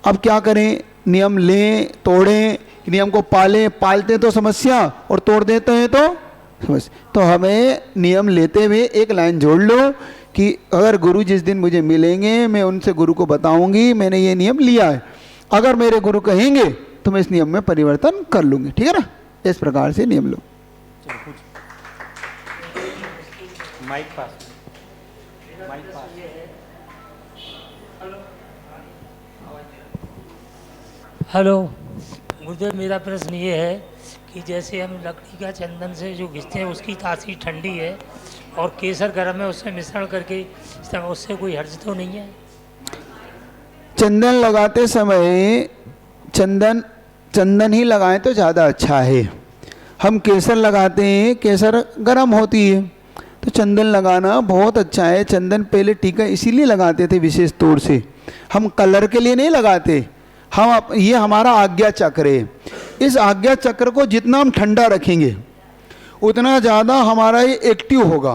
अब क्या करें, नियम लें तोड़ें, नियम को पालें, पालते तो समस्या और तोड़ देते हैं तो समझ। तो हमें नियम लेते हुए एक लाइन जोड़ लो कि अगर गुरु जिस दिन मुझे मिलेंगे मैं उनसे गुरु को बताऊंगी मैंने ये नियम लिया है, अगर मेरे गुरु कहेंगे तो मैं इस नियम में परिवर्तन कर लूँगी। ठीक है ना, इस प्रकार से नियम लो। माइक पास। हेलो गुरुदेव, मेरा प्रश्न ये है कि जैसे हम लकड़ी का चंदन से जो घिसते हैं उसकी तासीर ठंडी है और केसर गर्म है, उससे मिश्रण करके उससे कोई हर्ज तो नहीं है? चंदन लगाते समय चंदन ही लगाएं तो ज़्यादा अच्छा है। हम केसर लगाते हैं, केसर गर्म होती है, तो चंदन लगाना बहुत अच्छा है। चंदन पहले टीका इसीलिए लगाते थे विशेष तौर से, हम कलर के लिए नहीं लगाते। ये हमारा आज्ञा चक्र है। इस आज्ञा चक्र को जितना हम ठंडा रखेंगे उतना ज़्यादा हमारा ये एक्टिव होगा।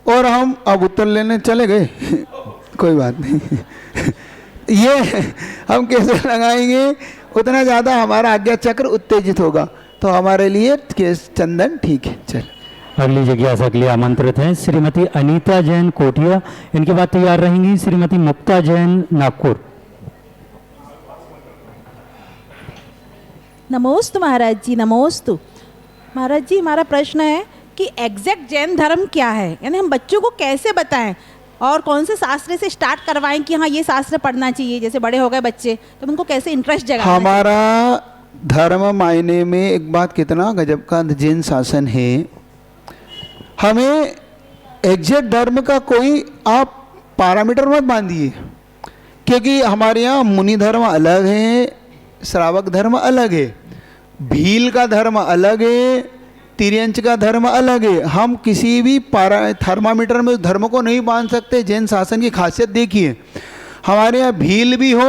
और हम अब उत्तर लेने चले गए कोई बात नहीं ये हम कैसे लगाएंगे उतना ज़्यादा हमारा आज्ञा चक्र उत्तेजित होगा, तो हमारे लिए चंदन ठीक है। चल अगली जिज्ञासा के लिए आमंत्रित हैं श्रीमती अनीता जैन कोटिया, इनके बाद तैयार रहेंगी श्रीमती मुक्ता जैन नागपुर। नमोस्तु महाराज जी, नमोस्तु महाराज जी। हमारा प्रश्न है कि एग्जैक्ट जैन धर्म क्या है, यानी हम बच्चों को कैसे बताएं और कौन से शास्त्र से स्टार्ट करवाएं कि हाँ ये शास्त्र पढ़ना चाहिए, जैसे बड़े हो गए बच्चे तो उनको कैसे इंटरेस्ट जगाना चाहिए? हमारा धर्म मायने में एक बात कितना गजब का जैन शासन है। हमें एग्जैक्ट धर्म का कोई आप पैरामीटर मत बांधिए, क्योंकि हमारे यहाँ मुनि धर्म अलग है, श्रावक धर्म अलग है, भील का धर्म अलग है, तिर्यंच का धर्म अलग है। हम किसी भी थर्मामीटर में उस धर्म को नहीं बांध सकते। जैन शासन की खासियत देखिए, हमारे यहाँ भील भी हो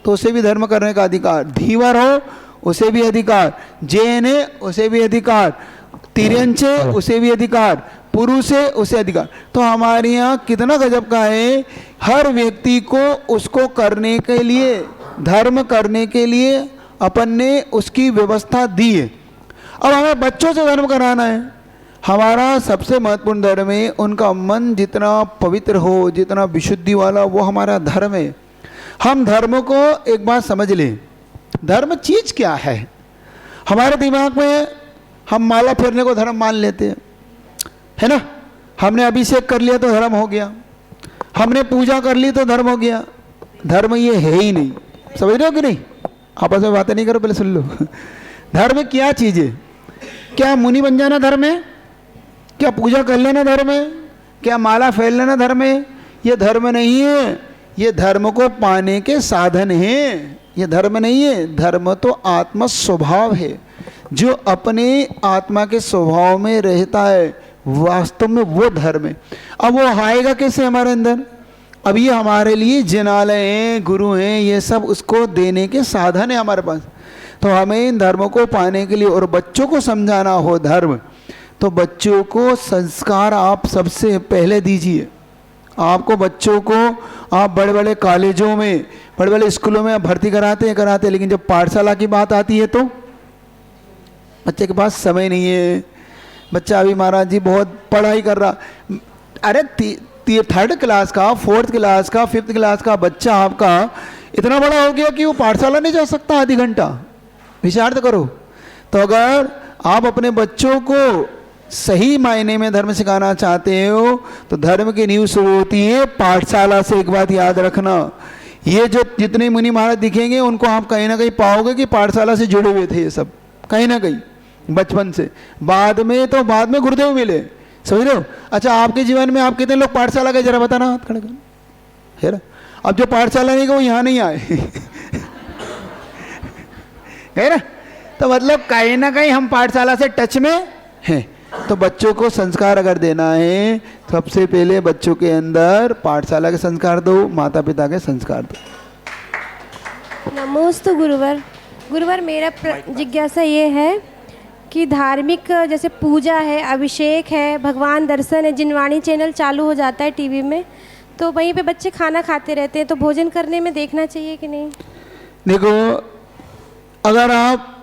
तो उसे भी धर्म करने का अधिकार, धीवर हो उसे भी अधिकार, जैन है उसे भी अधिकार, तिर्यंच है उसे भी अधिकार, पुरुष है उसे अधिकार। तो हमारे यहाँ कितना गजब का है, हर व्यक्ति को उसको करने के लिए, धर्म करने के लिए अपन ने उसकी व्यवस्था दी है। अब हमें बच्चों से धर्म कराना है। हमारा सबसे महत्वपूर्ण धर्म है, उनका मन जितना पवित्र हो, जितना विशुद्धि वाला, वो हमारा धर्म है। हम धर्म को एक बात समझ लें, धर्म चीज क्या है। हमारे दिमाग में हम माला फेरने को धर्म मान लेते हैं, है ना। हमने अभिषेक कर लिया तो धर्म हो गया, हमने पूजा कर ली तो धर्म हो गया। धर्म ये है ही नहीं, समझ रहे हो कि नहीं? आपस में बातें नहीं करो, पहले सुन लो धर्म क्या चीज़ है? क्या मुनि बन जाना धर्म है? क्या पूजा कर लेना धर्म है? क्या माला फेर लेना धर्म है? ये धर्म नहीं है, ये धर्म को पाने के साधन हैं। ये धर्म नहीं है, धर्म तो आत्म स्वभाव है। जो अपने आत्मा के स्वभाव में रहता है वास्तव में वो धर्म है। अब वो आएगा कैसे हमारे अंदर? अब ये हमारे लिए जिनालय हैं, गुरु हैं, ये सब उसको देने के साधन है हमारे पास। तो हमें इन धर्मों को पाने के लिए और बच्चों को समझाना हो धर्म, तो बच्चों को संस्कार आप सबसे पहले दीजिए। आपको बच्चों को आप बड़े बड़े कॉलेजों में, बड़े बड़े स्कूलों में भर्ती कराते हैं, लेकिन जब पाठशाला की बात आती है तो बच्चे के पास समय नहीं है। बच्चा अभी महाराज जी बहुत पढ़ाई कर रहा, अरे थर्ड क्लास का, फोर्थ क्लास का, फिफ्थ क्लास का बच्चा आपका इतना बड़ा हो गया कि वो पाठशाला नहीं जा सकता आधी घंटा। विचार तो करो। तो अगर आप अपने बच्चों को सही मायने में धर्म सिखाना चाहते हो तो धर्म की नींव शुरू होती है पाठशाला से। एक बात याद रखना, ये जो जितने मुनि महाराज दिखेंगे उनको आप कहीं ना कहीं पाओगे कि पाठशाला से जुड़े हुए थे, ये सब कहीं ना कहीं बचपन से। बाद में गुरुदेव मिले, समझ रहे हो? अच्छा, आपके जीवन में आप कितने लोग पाठशाला गए, जरा बताना, हाथ खड़े करना है ना। अब जो पाठशाला नहीं गए वो यहाँ नहीं आए है ना। तो मतलब कहीं ना कहीं हम पाठशाला से टच में हैं। तो बच्चों को संस्कार अगर देना है तो सबसे पहले बच्चों के अंदर पाठशाला के संस्कार दो, माता पिता के संस्कार दो। नमोस्तु गुरुवर। गुरुवर, मेरा जिज्ञासा ये है कि धार्मिक जैसे पूजा है, अभिषेक है, भगवान दर्शन है, जिनवाणी चैनल चालू हो जाता है टीवी में, तो वहीं पे बच्चे खाना खाते रहते हैं, तो भोजन करने में देखना चाहिए कि नहीं? देखो, अगर आप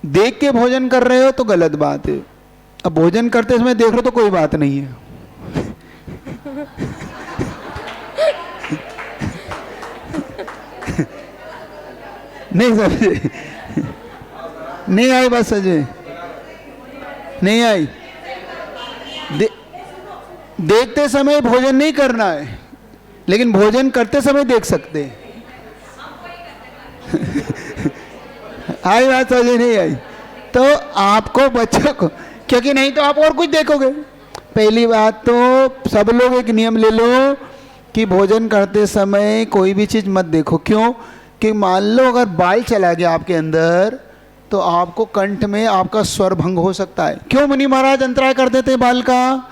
देख के भोजन कर रहे हो तो गलत बात है। अब भोजन करते समय देख लो तो कोई बात नहीं है। नहीं सर, नहीं आई बात सजे, नहीं आई। देखते समय भोजन नहीं करना है, लेकिन भोजन करते समय देख सकते हैं। आई बात समझ नहीं आई? तो आपको बच्चों को, क्योंकि नहीं तो आप और कुछ देखोगे। पहली बात तो सब लोग एक नियम ले लो कि भोजन करते समय कोई भी चीज़ मत देखो। क्यों? कि मान लो अगर बाल चला गया आपके अंदर तो आपको कंठ में आपका स्वर भंग हो सकता है। क्यों मुनि महाराज अंतराय कर देते बाल का?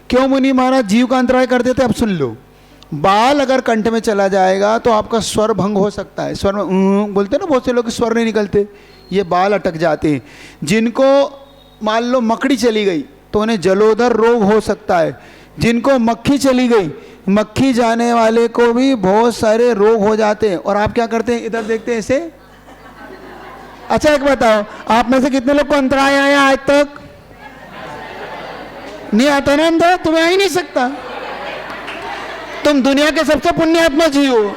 क्यों मुनि महाराज जीव का अंतराय कर देते? अब सुन लो, बाल अगर कंठ में चला जाएगा तो आपका स्वर भंग हो सकता है। स्वर में बोलते हैं ना, बहुत से लोग स्वर नहीं निकलते, ये बाल अटक जाते हैं। जिनको मान लो मकड़ी चली गई तो उन्हें जलोदर रोग हो सकता है। जिनको मक्खी चली गई, मक्खी जाने वाले को भी बहुत सारे रोग हो जाते हैं। और आप क्या करते हैं? इधर देखते हैं ऐसे। अच्छा एक बताओ, आप में से कितने लोग को अंतराय आया आज तक? नहीं आता ना अंदर, तुम्हें आ ही नहीं सकता। तुम दुनिया के सबसे पुण्यात्मा जीव हो।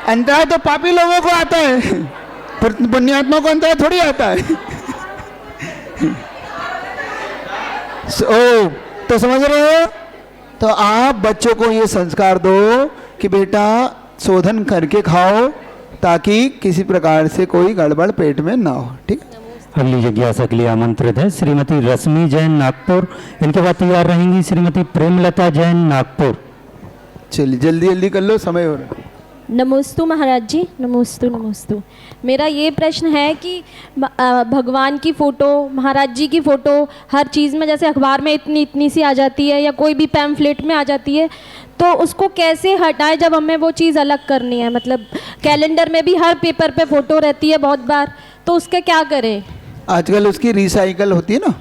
अंतराय तो पापी लोगों को आता है, पर पुण्यात्मा को अंतराय थोड़ी आता है। तो समझ रहे हो? तो आप बच्चों को ये संस्कार दो कि बेटा शोधन करके खाओ, ताकि किसी प्रकार से कोई गड़बड़ पेट में ना हो। ठीक। अगली जिज्ञासा के लिए आमंत्रित है श्रीमती रश्मि जैन नागपुर। इनके बाद तैयार रहेंगी श्रीमती प्रेमलता जैन नागपुर। चलिए जल्दी जल्दी कर लो, समय हो रहा है। नमोस्तु महाराज जी, नमोस्तु नमोस्तु। मेरा ये प्रश्न है कि भगवान की फ़ोटो, महाराज जी की फ़ोटो हर चीज़ में, जैसे अखबार में इतनी इतनी सी आ जाती है या कोई भी पैम्फलेट में आ जाती है, तो उसको कैसे हटाएं जब हमें वो चीज़ अलग करनी है? मतलब कैलेंडर में भी हर पेपर पे फ़ोटो रहती है बहुत बार, तो उसका क्या करें? आजकल उसकी रिसाइकल होती है ना,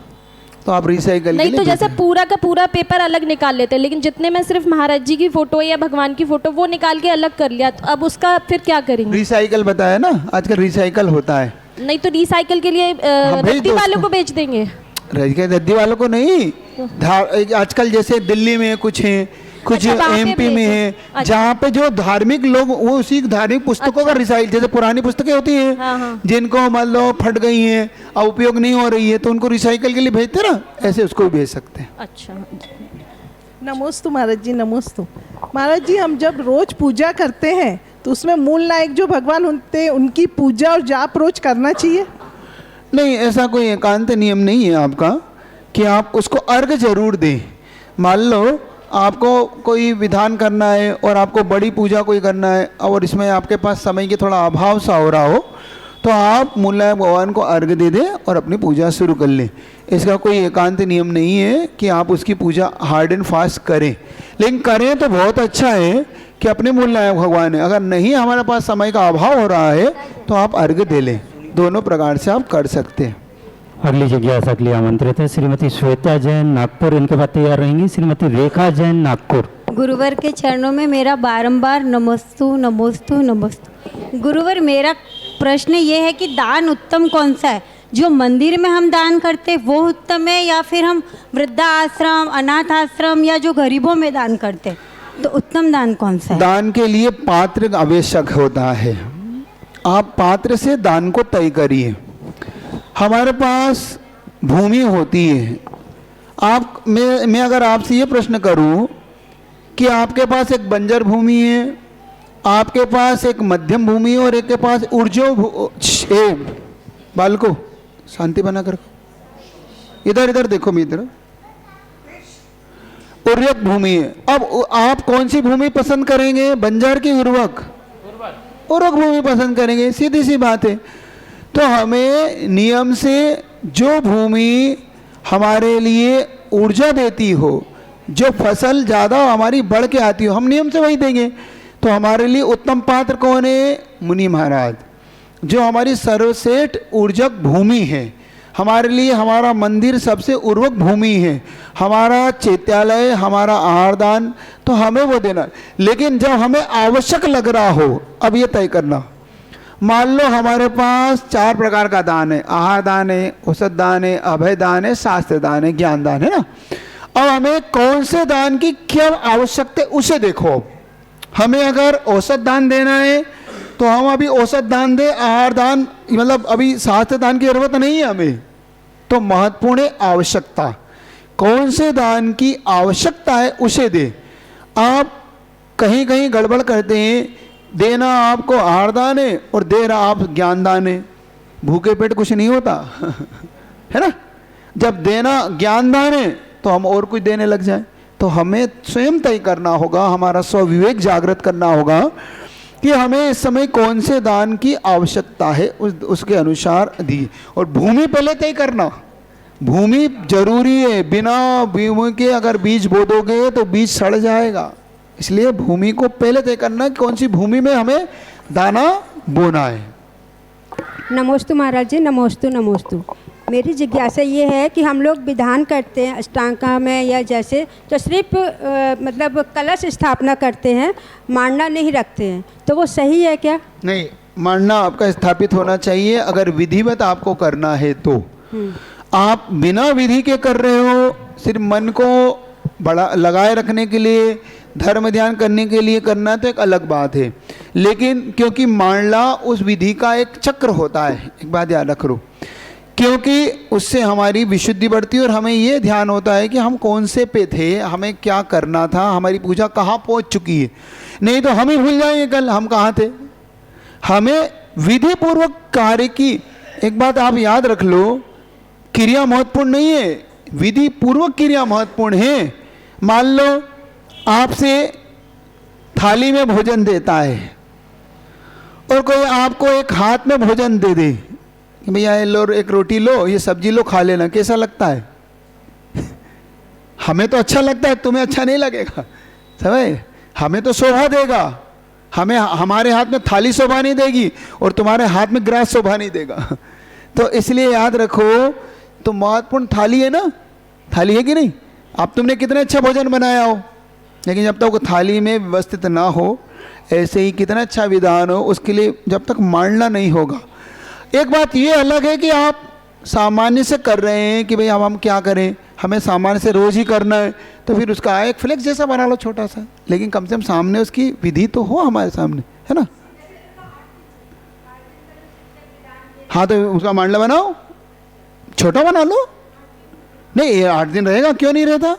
तो आप रिसाइकल नहीं तो जैसे पूरा का पूरा पेपर अलग निकाल लेते हैं, लेकिन जितने में सिर्फ महाराज जी की फोटो या भगवान की फोटो वो निकाल के अलग कर लिया, तो अब उसका फिर क्या करेंगे? रिसाइकल बताया ना, आजकल रिसाइकल होता है। नहीं तो रिसाइकल के लिए रद्दी वालों को बेच देंगे। रद्दी वालों को नहीं, आजकल जैसे दिल्ली में कुछ है, कुछ एमपी में है, जहाँ पे जो धार्मिक लोग वो उसी धार्मिक पुस्तकों का रिसाइकल, जैसे पुरानी पुस्तकें होती हैं जिनको मान लो फट गई हैं और उपयोग नहीं हो रही है, तो उनको रिसाइकल के लिए भेजते ना, ऐसे उसको भी भेज सकते हैं। अच्छा। नमोस्तु महाराज जी, नमोस्तु महाराज जी। हम जब रोज पूजा करते हैं तो उसमें मूल नायक जो भगवान होते हैं उनकी पूजा और जाप रोज करना चाहिए? नहीं, ऐसा कोई एकांत नियम नहीं है आपका कि आप उसको अर्घ जरूर दें। मान लो आपको कोई विधान करना है और आपको बड़ी पूजा कोई करना है और इसमें आपके पास समय की थोड़ा अभाव सा हो रहा हो, तो आप मूला भगवान को अर्घ दे दें और अपनी पूजा शुरू कर लें। इसका कोई एकांत नियम नहीं है कि आप उसकी पूजा हार्ड एंड फास्ट करें, लेकिन करें तो बहुत अच्छा है कि अपने मूल नायक भगवान है। अगर नहीं हमारे पास समय का अभाव हो रहा है तो आप अर्घ दे लें, दोनों प्रकार से आप कर सकते हैं। अगली जिज्ञासा के लिए आमंत्रित है श्रीमती श्वेता जैन नागपुर। इनके बाद तैयार रहेंगी श्रीमती रेखा जैन नागपुर। गुरुवर के चरणों में मेरा बारंबार नमोस्तु नमोस्तु नमोस्तु। गुरुवर, मेरा प्रश्न ये है कि दान उत्तम कौन सा है? जो मंदिर में हम दान करते वो उत्तम है, या फिर हम वृद्धा आश्रम, अनाथ आश्रम या जो गरीबों में दान करते, तो उत्तम दान कौन सा है? दान के लिए पात्र आवश्यक होता है। आप पात्र से दान को तय करिए। हमारे पास भूमि होती है, आप मैं अगर आपसे ये प्रश्न करूं कि आपके पास एक बंजर भूमि है, आपके पास एक मध्यम भूमि है और एक के पास बालको शांति बना कर इधर इधर देखो, मैं इधर उर्वरक भूमि है। अब आप कौन सी भूमि पसंद करेंगे, बंजर की उर्वरक? उर्वरक भूमि पसंद करेंगे, सीधी सी बात है। तो हमें नियम से जो भूमि हमारे लिए ऊर्जा देती हो, जो फसल ज़्यादा हमारी बढ़ के आती हो, हम नियम से वही देंगे। तो हमारे लिए उत्तम पात्र कौन है? मुनि महाराज, जो हमारी सर्वश्रेष्ठ ऊर्जक भूमि है। हमारे लिए हमारा मंदिर सबसे उर्वरक भूमि है, हमारा चैत्यालय, हमारा आहारदान, तो हमें वो देना। लेकिन जब हमें आवश्यक लग रहा हो, अब ये तय करना, मान लो हमारे पास 4 प्रकार का दान है, आहार दान है, औसत दान है, अभय दान है, शास्त्र दान है, ज्ञान दान है ना। अब हमें कौन से दान की क्या आवश्यकता है उसे देखो। हमें अगर औसत दान देना है तो हम अभी औसत दान दे, आहार दान मतलब अभी शास्त्र दान की जरूरत नहीं है हमें। तो महत्वपूर्ण है आवश्यकता, कौन से दान की आवश्यकता है उसे दे। आप कहीं कहीं गड़बड़ करते हैं, देना आपको आहार दान है और दे रहा आप ज्ञान दान है। भूखे पेट कुछ नहीं होता है ना। जब देना ज्ञान दान है तो हम और कुछ देने लग जाएं। तो हमें स्वयं तय करना होगा, हमारा स्वविवेक जागृत करना होगा कि हमें इस समय कौन से दान की आवश्यकता है, उसके अनुसार दी। और भूमि पहले तय करना, भूमि जरूरी है। बिना भूमि के अगर बीज बो दोगे तो बीज सड़ जाएगा। इसलिए भूमि को पहले तय करना कि कौन सी भूमि में हमें दाना बोना है। नमोस्तु महाराज जी, नमोस्तु नमोस्तु। मेरी जिज्ञासा ये है कि हम लोग विधान करते हैं अष्टांगा में या जैसे, तो सिर्फ मतलब कलश स्थापना करते हैं, मांडना नहीं रखते हैं, तो वो सही है क्या? नहीं, मांडना आपका स्थापित होना चाहिए। अगर विधिवत आपको करना है तो। आप बिना विधि के कर रहे हो, सिर्फ मन को बड़ा लगाए रखने के लिए, धर्म ध्यान करने के लिए करना तो एक अलग बात है। लेकिन क्योंकि मांडला उस विधि का एक चक्र होता है, एक बात याद रखो, क्योंकि उससे हमारी विशुद्धि बढ़ती है और हमें ये ध्यान होता है कि हम कौन से पे थे, हमें क्या करना था, हमारी पूजा कहाँ पहुँच चुकी है। नहीं तो हम ही भूल जाएंगे कल हम कहाँ थे। हमें विधि पूर्वक कार्य की, एक बात आप याद रख लो, क्रिया महत्वपूर्ण नहीं है, विधि पूर्वक क्रिया महत्वपूर्ण है। मान लो आपसे थाली में भोजन देता है और कोई आपको एक हाथ में भोजन दे दे कि भैया ये लो, एक रोटी लो, ये सब्जी लो, खा लेना, कैसा लगता है? हमें तो अच्छा लगता है, तुम्हें अच्छा नहीं लगेगा। समझ, हमें तो शोभा देगा, हमें हमारे हाथ में थाली शोभा नहीं देगी और तुम्हारे हाथ में ग्रास शोभा नहीं देगा। तो इसलिए याद रखो, तो महत्वपूर्ण थाली है ना, थाली है कि नहीं? आप तुमने कितना अच्छा भोजन बनाया हो, लेकिन जब तक वो थाली में व्यवस्थित ना हो, ऐसे ही कितना अच्छा विधान हो, उसके लिए जब तक मांडना नहीं होगा। एक बात ये अलग है कि आप सामान्य से कर रहे हैं कि भाई अब हम क्या करें, हमें सामान्य से रोज़ ही करना है, तो फिर उसका एक फ्लेक्स जैसा बना लो छोटा सा, लेकिन कम से कम सामने उसकी विधि तो हो हमारे सामने, है ना। हाँ, तो उसका मांडला बनाओ, छोटा बना लो। नहीं, ये 8 दिन रहेगा, क्यों नहीं रहता?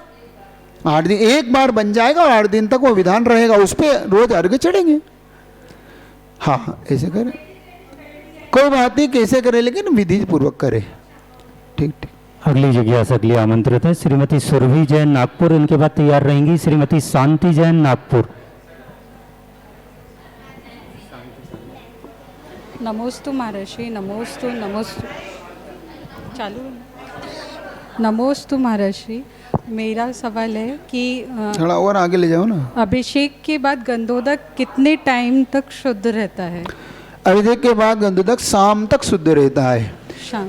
8 दिन एक बार बन जाएगा और 8 दिन तक वो विधान रहेगा, उस पर रोज अर्घ्य चढ़ेंगे। हाँ, ऐसे करें, कोई बात नहीं, कैसे करें, लेकिन विधि पूर्वक करें। ठीक ठीक। अगली जिज्ञासा के लिए आमंत्रित है श्रीमती सुरभि जैन नागपुर। इनके बाद तैयार रहेंगी श्रीमती शांति जैन नागपुर। नमोस्तु महर्षि, नमोस्तु नमोस्तु। चालू, नमोस्तु महर्षि। मेरा सवाल है कि थोड़ा और आगे ले जाओ ना। अभिषेक के बाद गंधोदक कितने टाइम तक शुद्ध रहता है? अभिषेक के बाद गंधोदक शाम तक शुद्ध रहता है।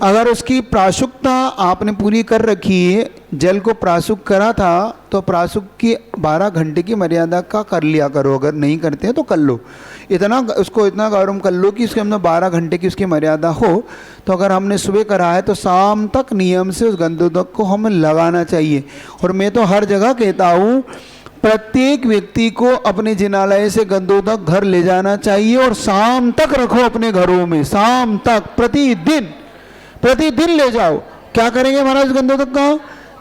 अगर उसकी प्राशुकता आपने पूरी कर रखी है, जल को प्राशुक करा था, तो प्राशुक की 12 घंटे की मर्यादा का कर लिया करो। अगर नहीं करते हैं तो कर लो, इतना उसको इतना गरम कर लो कि उसके अंदर 12 घंटे की उसकी मर्यादा हो। तो अगर हमने सुबह करा है तो शाम तक नियम से उस गंधोदक को हमें लगाना चाहिए। और मैं तो हर जगह कहता हूँ, प्रत्येक व्यक्ति को अपने जिनालय से गंधोदक घर ले जाना चाहिए और शाम तक रखो अपने घरों में, शाम तक प्रतिदिन ले जाओ। क्या करेंगे महाराज गंधोदक का?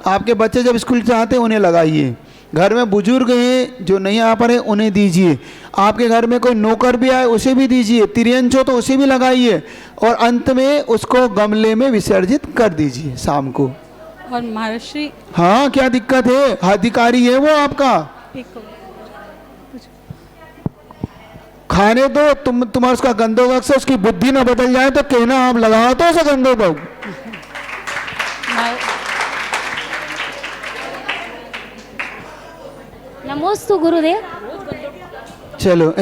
आपके बच्चे जब स्कूल से आते हैं उन्हें लगाइए, घर में बुजुर्ग हैं जो नहीं आ पा रहे उन्हें दीजिए, आपके घर में कोई नौकर भी आए उसे भी दीजिए, तिरंज हो तो उसे भी लगाइए, और अंत में उसको गमले में विसर्जित कर दीजिए शाम को। और महर्षि, हाँ, क्या दिक्कत है? अधिकारी है वो आपका, खाने दो। तुम्हारा उसका गंधोदक से उसकी बुद्धि ना बदल जाए तो कहना आप लगाओ तो उसे गंधोदक। नमोस्तु गुरुदेव। चलो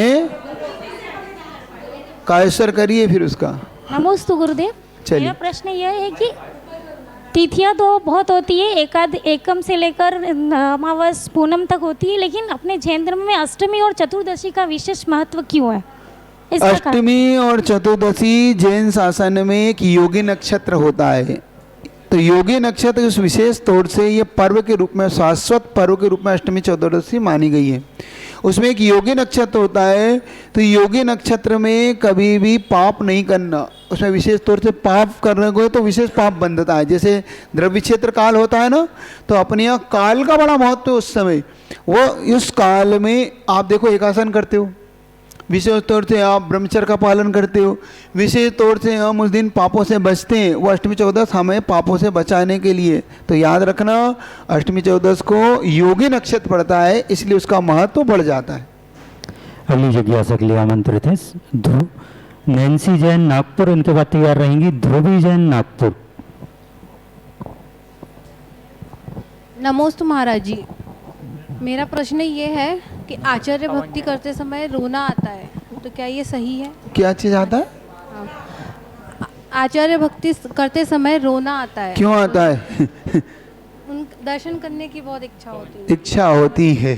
कायस्वर करिए फिर उसका। नमोस्तु गुरुदेव। चलिए। मेरा प्रश्न यह है कि तिथियाँ तो बहुत होती है, एकम से लेकर अमावस पूनम तक होती है, लेकिन अपने जैन धर्म में अष्टमी और चतुर्दशी का विशेष महत्व क्यों है? इसका कारण- अष्टमी और चतुर्दशी जैन शासन में एक योगी नक्षत्र होता है। तो योगी नक्षत्र उस विशेष तौर से ये पर्व के रूप में, शाश्वत पर्व के रूप में अष्टमी चतुर्दशी मानी गई है। उसमें एक योगी नक्षत्र होता है। तो योगी नक्षत्र में कभी भी पाप नहीं करना, उसमें विशेष तौर से पाप करने को तो विशेष पाप बंधता है। जैसे द्रव्य क्षेत्र काल होता है ना, तो अपने यहाँ काल का बड़ा महत्व है उस समय। वो इस काल में आप देखो एकासन करते हो, विशेष तौर से आप ब्रह्मचर्य का पालन करते हो, विशेष तौर से हम उस दिन पापों से बचते हैं। वो अष्टमी चौदस हमें पापों से बचाने के लिए, तो याद रखना अष्टमी चौदस को योगी नक्षत्र पड़ता है, इसलिए उसका महत्व बढ़ जाता है। अगली जिज्ञासा के लिए आमंत्रित है ध्रुव नैन्सी जैन नागपुर, उनके बाद तैयार रहेंगी ध्रुवी जैन नागपुर। नमोस्तु महाराज जी, मेरा प्रश्न ये है कि आचार्य भक्ति करते समय रोना आता है, तो क्या ये सही है? क्या चीज़ आता है? आचार्य भक्ति करते समय रोना आता है। क्यों आता है? उन दर्शन करने की बहुत इच्छा होती है। इच्छा होती है।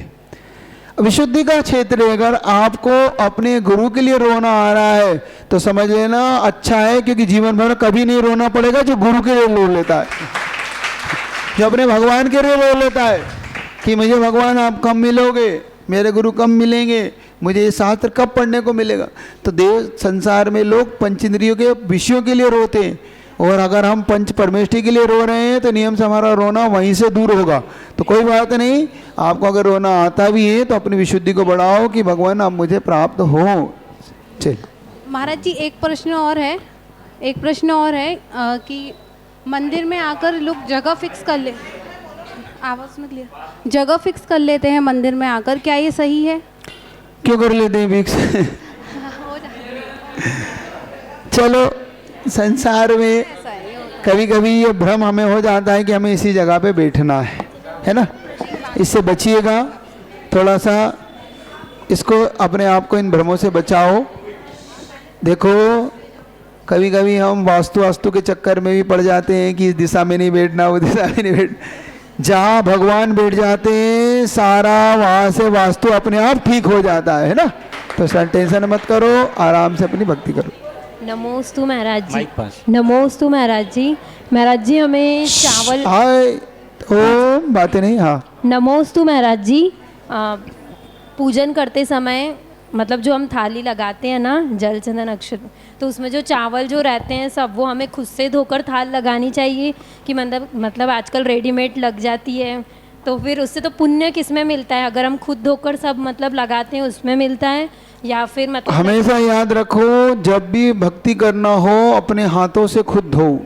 विशुद्धि का क्षेत्र है, अगर आपको अपने गुरु के लिए रोना आ रहा है तो समझ लेना अच्छा है, क्योंकि जीवन भर कभी नहीं रोना पड़ेगा जो गुरु के लिए रो लेता है, जो अपने भगवान के लिए रो लेता है कि मुझे भगवान आप कब मिलोगे, मेरे गुरु कब मिलेंगे, मुझे ये शास्त्र कब पढ़ने को मिलेगा। तो देव संसार में लोग पंचेंद्रियों के विषयों के लिए रोते हैं, और अगर हम पंच परमेष्टि के लिए रो रहे हैं तो नियम से हमारा रोना वहीं से दूर होगा। तो कोई बात नहीं, आपको अगर रोना आता भी है तो अपनी विशुद्धि को बढ़ाओ कि भगवान आप मुझे प्राप्त हो। चल महाराज जी, एक प्रश्न और है कि मंदिर में आकर लोग जगह फिक्स कर ले, आवाज़ में क्लियर, जगह फिक्स कर लेते हैं मंदिर में आकर, क्या ये सही है? क्यों कर लेते हैं फिक्स? चलो, संसार में कभी कभी ये भ्रम हमें हो जाता है कि हमें इसी जगह पे बैठना है ना। इससे बचिएगा, थोड़ा सा इसको, अपने आप को इन भ्रमों से बचाओ। देखो कभी कभी हम वास्तु के चक्कर में भी पड़ जाते हैं कि इस दिशा में नहीं बैठना, वो दिशा में नहीं बैठना। जहाँ भगवान बैठ जाते हैं सारा वहाँ से वास्तु अपने आप ठीक हो जाता है ना। तो सर टेंशन मत करो, आराम से अपनी भक्ति करो। नमोस्तु महाराज जी, नमोस्तु महाराज जी। महाराज जी हमें चावल, बातें नहीं, हाँ नमोस्तु महाराज जी। पूजन करते समय मतलब जो हम थाली लगाते हैं ना जल चंदन अक्षत, तो उसमें जो चावल जो रहते हैं सब, वो हमें खुद से धोकर थाल लगानी चाहिए कि मतलब आजकल रेडीमेड लग जाती है, तो फिर उससे तो पुण्य किस में मिलता है? अगर हम खुद धोकर सब मतलब लगाते हैं उसमें मिलता है, या फिर मतलब हमेशा याद रखो जब भी भक्ति करना हो अपने हाथों से खुद धो,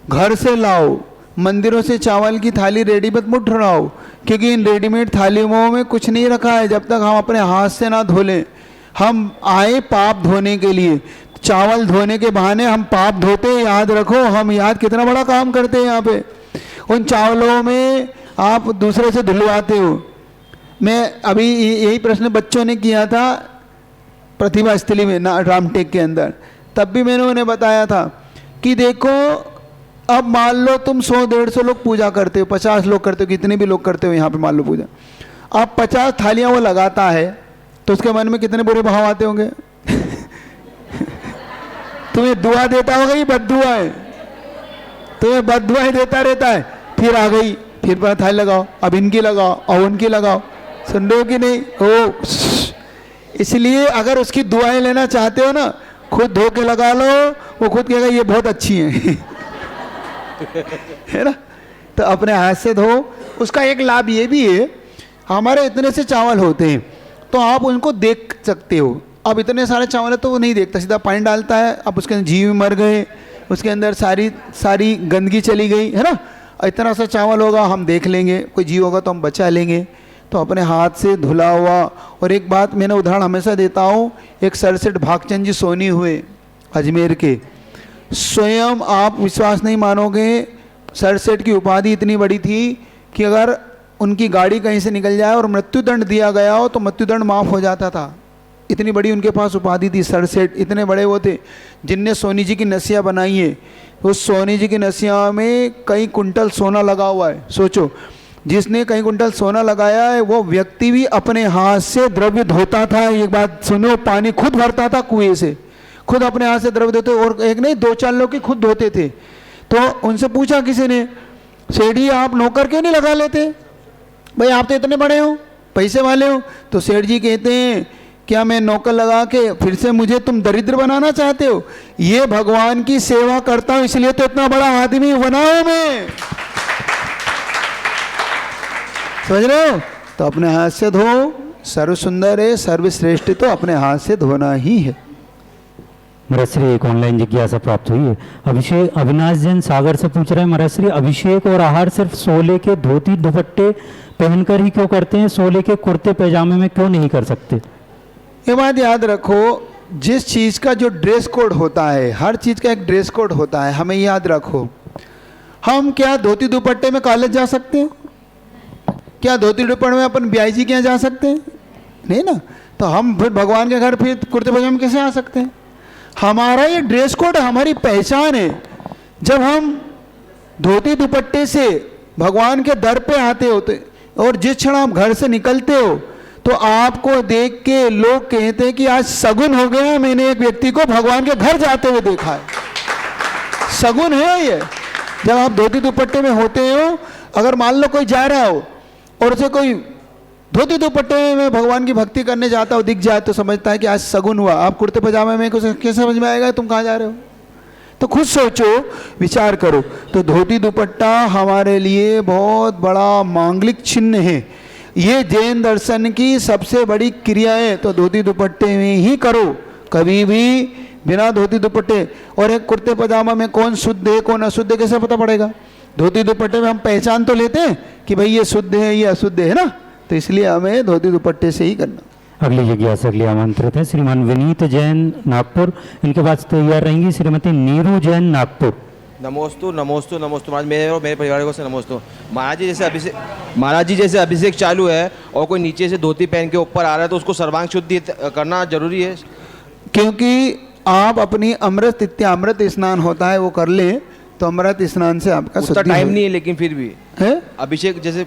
घर से लाओ, मंदिरों से चावल की थाली रेडीमेड मत उठाओ, क्योंकि इन रेडीमेड थालियों में कुछ नहीं रखा है। जब तक हम अपने हाथ से ना धो लें, हम आए पाप धोने के लिए, चावल धोने के बहाने हम पाप धोते हैं। याद रखो, हम याद कितना बड़ा काम करते हैं यहाँ पे। उन चावलों में आप दूसरे से धुलवाते हो। मैं अभी यही प्रश्न बच्चों ने किया था प्रतिभा स्थली में ना, रामटेक के अंदर, तब भी मैंने उन्हें बताया था कि देखो अब मान लो तुम 100-150 लोग पूजा करते हो, 50 लोग करते हो, कितने भी लोग करते हो यहाँ पे मान लो पूजा, अब 50 थालियाँ वो लगाता है तो उसके मन में कितने बुरे भाव आते होंगे? तुम्हें दुआ देता होगा, ये बद्दुआ है, तुम्हें बद्दुआएं देता रहता है। फिर आ गई, फिर पर थाली लगाओ, अब इनकी लगाओ और उनकी लगाओ, सुन रहे हो कि नहीं? इसलिए अगर उसकी दुआएं लेना चाहते हो ना, खुद धो के लगा लो, वो खुद कहेगा ये बहुत अच्छी हैं। है ना। तो अपने हाथ से धो। उसका एक लाभ ये भी है, हमारे इतने से चावल होते हैं तो आप उनको देख सकते हो। अब इतने सारे चावल है तो वो नहीं देखता, सीधा पानी डालता है, अब उसके अंदर जीव मर गए, उसके अंदर सारी गंदगी चली गई, है ना। इतना सा चावल होगा हम देख लेंगे, कोई जीव होगा तो हम बचा लेंगे। तो अपने हाथ से धुला हुआ। और एक बात मैंने उदाहरण हमेशा देता हूँ, एक सरसेठ भागचंद जी सोनी हुए अजमेर के, स्वयं आप विश्वास नहीं मानोगे, सरसेठ की उपाधि इतनी बड़ी थी कि अगर उनकी गाड़ी कहीं से निकल जाए और मृत्युदंड दिया गया हो तो मृत्युदंड माफ़ हो जाता था। इतनी बड़ी उनके पास उपाधि थी सरसेठ, इतने बड़े वो थे जिनने सोनी जी की नसिया बनाई है। उस सोनी जी की नसिया में कई कुंटल सोना लगा हुआ है, सोचो। जिसने कई कुंटल सोना लगाया है वो व्यक्ति भी अपने हाथ से द्रव्य धोता था। एक बात सुनो, पानी खुद भरता था कुएं से, खुद अपने हाथ से द्रव्य धोते, और एक नहीं 2-4 लोग की खुद धोते थे। तो उनसे पूछा किसी ने, सेठ जी आप नौकर क्यों नहीं लगा लेते, भाई आप तो इतने बड़े हो, पैसे वाले हो। तो सेठ जी कहते हैं क्या मैं नौकर लगा के फिर से मुझे तुम दरिद्र बनाना चाहते हो? ये भगवान की सेवा करता हूं इसलिए तो इतना बड़ा आदमी बना हूं मैं, समझ रहे हो? तो अपने हाथ से धो, सर्व सुंदर है, सर्वश्रेष्ठ तो अपने हाथ से धोना ही है। महाराज श्री एक ऑनलाइन जिज्ञासा प्राप्त हुई है। अभिषेक अविनाश जैन सागर से पूछ रहे हैं, महाराज श्री अभिषेक और आहार सिर्फ सोले के धोती दुपट्टे पहनकर ही क्यों करते हैं, सोले के कुर्ते पैजामे में क्यों नहीं कर सकते? ये बात याद रखो, जिस चीज़ का जो ड्रेस कोड होता है, हर चीज़ का एक ड्रेस कोड होता है, हमें याद रखो। हम क्या धोती दुपट्टे में कॉलेज जा सकते हैं? क्या धोती दुपट्टे में अपन ब्याई जी के यहाँ जा सकते हैं? नहीं ना। तो हम फिर भगवान के घर फिर कुर्ते पैजामे कैसे आ सकते हैं? हमारा ये ड्रेस कोड हमारी पहचान है। जब हम धोती दुपट्टे से भगवान के दर पे आते होते और जिस क्षण आप घर से निकलते हो तो आपको देख के लोग कहते हैं कि आज सगुन हो गया, मैंने एक व्यक्ति को भगवान के घर जाते हुए देखा है। सगुन है ये। जब आप धोती दुपट्टे में होते हो, अगर मान लो कोई जा रहा हो और उसे कोई धोती दुपट्टे में भगवान की भक्ति करने जाता हो दिख जाए तो समझता है कि आज सगुन हुआ। आप कुर्ते पजामे में कुछ कैसे समझ में आएगा तुम कहाँ जा रहे हो? तो खुद सोचो, विचार करो। तो धोती दुपट्टा हमारे लिए बहुत बड़ा मांगलिक चिन्ह है। ये जैन दर्शन की सबसे बड़ी क्रिया है। तो धोती दुपट्टे में ही करो, कभी भी बिना धोती दुपट्टे। और एक कुर्ते पजामा में कौन शुद्ध है कौन अशुद्ध है कैसे पता पड़ेगा? धोती दुपट्टे में हम पहचान तो लेते हैं कि भाई ये शुद्ध है ये अशुद्ध है ना, तो इसलिए हमें धोती दुपट्टे से ही करना। अगली जिज्ञासा के लिए आमंत्रित है श्रीमान विनीत जैन नागपुर। इनके पास तैयार रहेंगी श्रीमती नीरू जैन नागपुर। नमोस्तु नमोस्तु नमोस्तु महाराज, मेरे और मेरे परिवार को से नमोस्तु। महाराज जी जैसे अभिषेक चालू है और कोई नीचे से धोती पहन के ऊपर आ रहा है तो उसको सर्वांग शुद्धि करना जरूरी है? क्योंकि आप अपनी अमृत स्नान होता है वो कर लें तो अमृत स्नान से आपका उतना टाइम नहीं है, लेकिन फिर भी है अभिषेक जैसे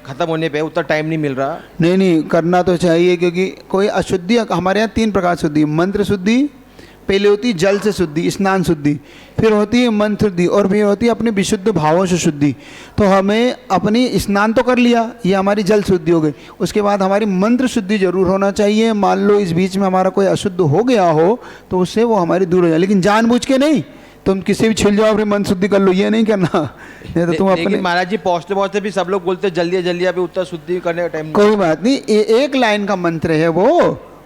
खत्म होने पे उतना टाइम नहीं मिल रहा। नहीं करना तो चाहिए, क्योंकि कोई अशुद्धि हमारे यहाँ 3 प्रकार शुद्धि, मंत्र शुद्धि, पहले होती है जल से शुद्धि स्नान शुद्धि, फिर होती है मन शुद्धि और फिर होती है अपने विशुद्ध भावों से शुद्धि। तो हमें अपनी स्नान तो कर लिया, ये हमारी जल शुद्धि हो गई, उसके बाद हमारी मंत्र शुद्धि जरूर होना चाहिए। मान लो इस बीच में हमारा कोई अशुद्ध हो गया हो तो उससे वो हमारी दूर हो जाए, लेकिन जानबूझ के नहीं तुम किसी भी छिल जाओ अपनी मन शुद्धि कर लो, ये नहीं करना। नहीं तो तुम अपने महाराज जी पहुँचते भी सब लोग बोलते जल्दी अभी उत्तर शुद्धि करने का टाइम। कोई बात नहीं, एक लाइन का मंत्र है वो,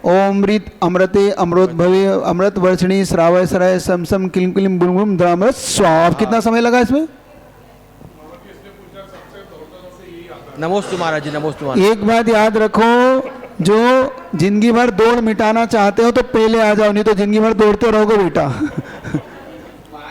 ओमृत अमृते अमृत भवे अमृत वर्षिणी श्रावय सराय सम सम kill him kill him Bum Bum द्रामृत suave. कितना समय लगा इसमें? नमोस्तु महाराज जी, नमोस्तु महाराज। एक बात याद रखो, जो जिंदगी भर दौड़ मिटाना चाहते हो तो पहले आ जाओ, नहीं तो जिंदगी भर दौड़ते रहोगे बेटा।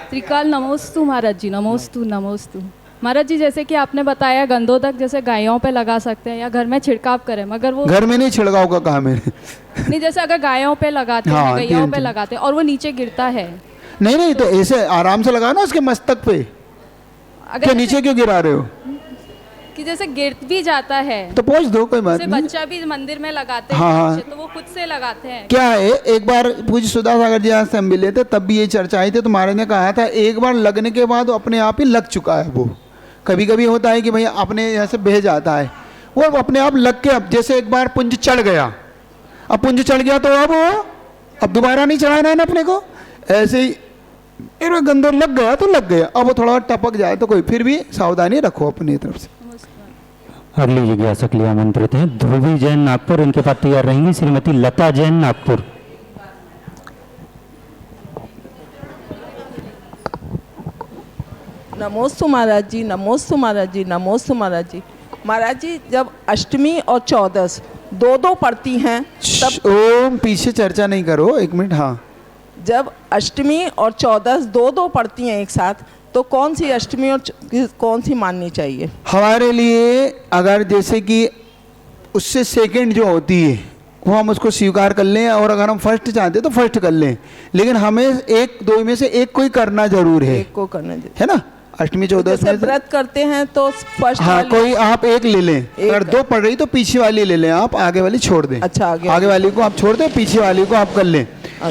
त्रिकाल नमोस्तु महाराज जी, नमोस्तु नमोस्तु महाराज जी। जैसे कि आपने बताया गंधोदक जैसे गायों पे लगा सकते हैं या घर में छिड़काव करें, मगर वो घर में नहीं छिड़काव का कहा मैंने। नहीं, जैसे अगर गायों पे लगाते हैं, गैयों पे लगाते हैं और वो नीचे गिरता है। नहीं तो ऐसे आराम से लगाओ ना उसके मस्तक पे। क्या नीचे क्यों गिरा रहे हो? कि जैसे गिर भी जाता है तो पहुंच दो, कोई बात नहीं। बच्चा भी मंदिर में लगाते हैं हाँ। तो वो खुद से लगाते हैं। क्या है, एक बार पूज्य सुधा सागर जी से हम मिले थे तब भी ये चर्चा आई थी, तो महाराज ने कहा था एक बार लगने के बाद अपने आप ही लग चुका है। वो कभी कभी होता है कि भाई अपने यहाँ से बह जाता है, वो अपने आप लग के, अब जैसे एक बार पुंज चढ़ गया, अब पुंज चढ़ गया तो अब दोबारा नहीं चढ़ाना है ना अपने को। ऐसे ही एक बार गंदर लग गया तो लग गया, अब वो थोड़ा टपक जाए तो कोई, फिर भी सावधानी रखो अपनी तरफ से। अगली जिज्ञासा के लिए आमंत्रित हैं ध्रुवी जैन नागपुर। इनके पास तैयार रहेंगी श्रीमती लता जैन नागपुर। नमोस्तु महाराज जी, नमोस्तु महाराज जी, नमोस्तु महाराज जी। महाराज जी जब अष्टमी और 14 दो पड़ती हैं तब ओम पीछे चर्चा नहीं करो, 1 मिनट। हाँ, जब अष्टमी और 14 दो पड़ती हैं एक साथ तो कौन सी अष्टमी और कौन सी माननी चाहिए? हमारे लिए अगर जैसे कि उससे सेकंड जो होती है वो हम उसको स्वीकार कर लें, और अगर हम फर्स्ट चाहते हैं तो फर्स्ट कर लें, लेकिन हमें 1-2 में से एक कोई करना जरूर है, एक को करना है ना। अष्टमी चौदस जैसे में व्रत करते हैं तो फर्स्ट हाँ कोई आप एक ले लें, अगर दो पड़ रही तो पीछे वाली ले लें, आप आगे वाली छोड़ दें। अच्छा, आगे वाली को आप छोड़ दें, पीछे वाली को आप कर लें।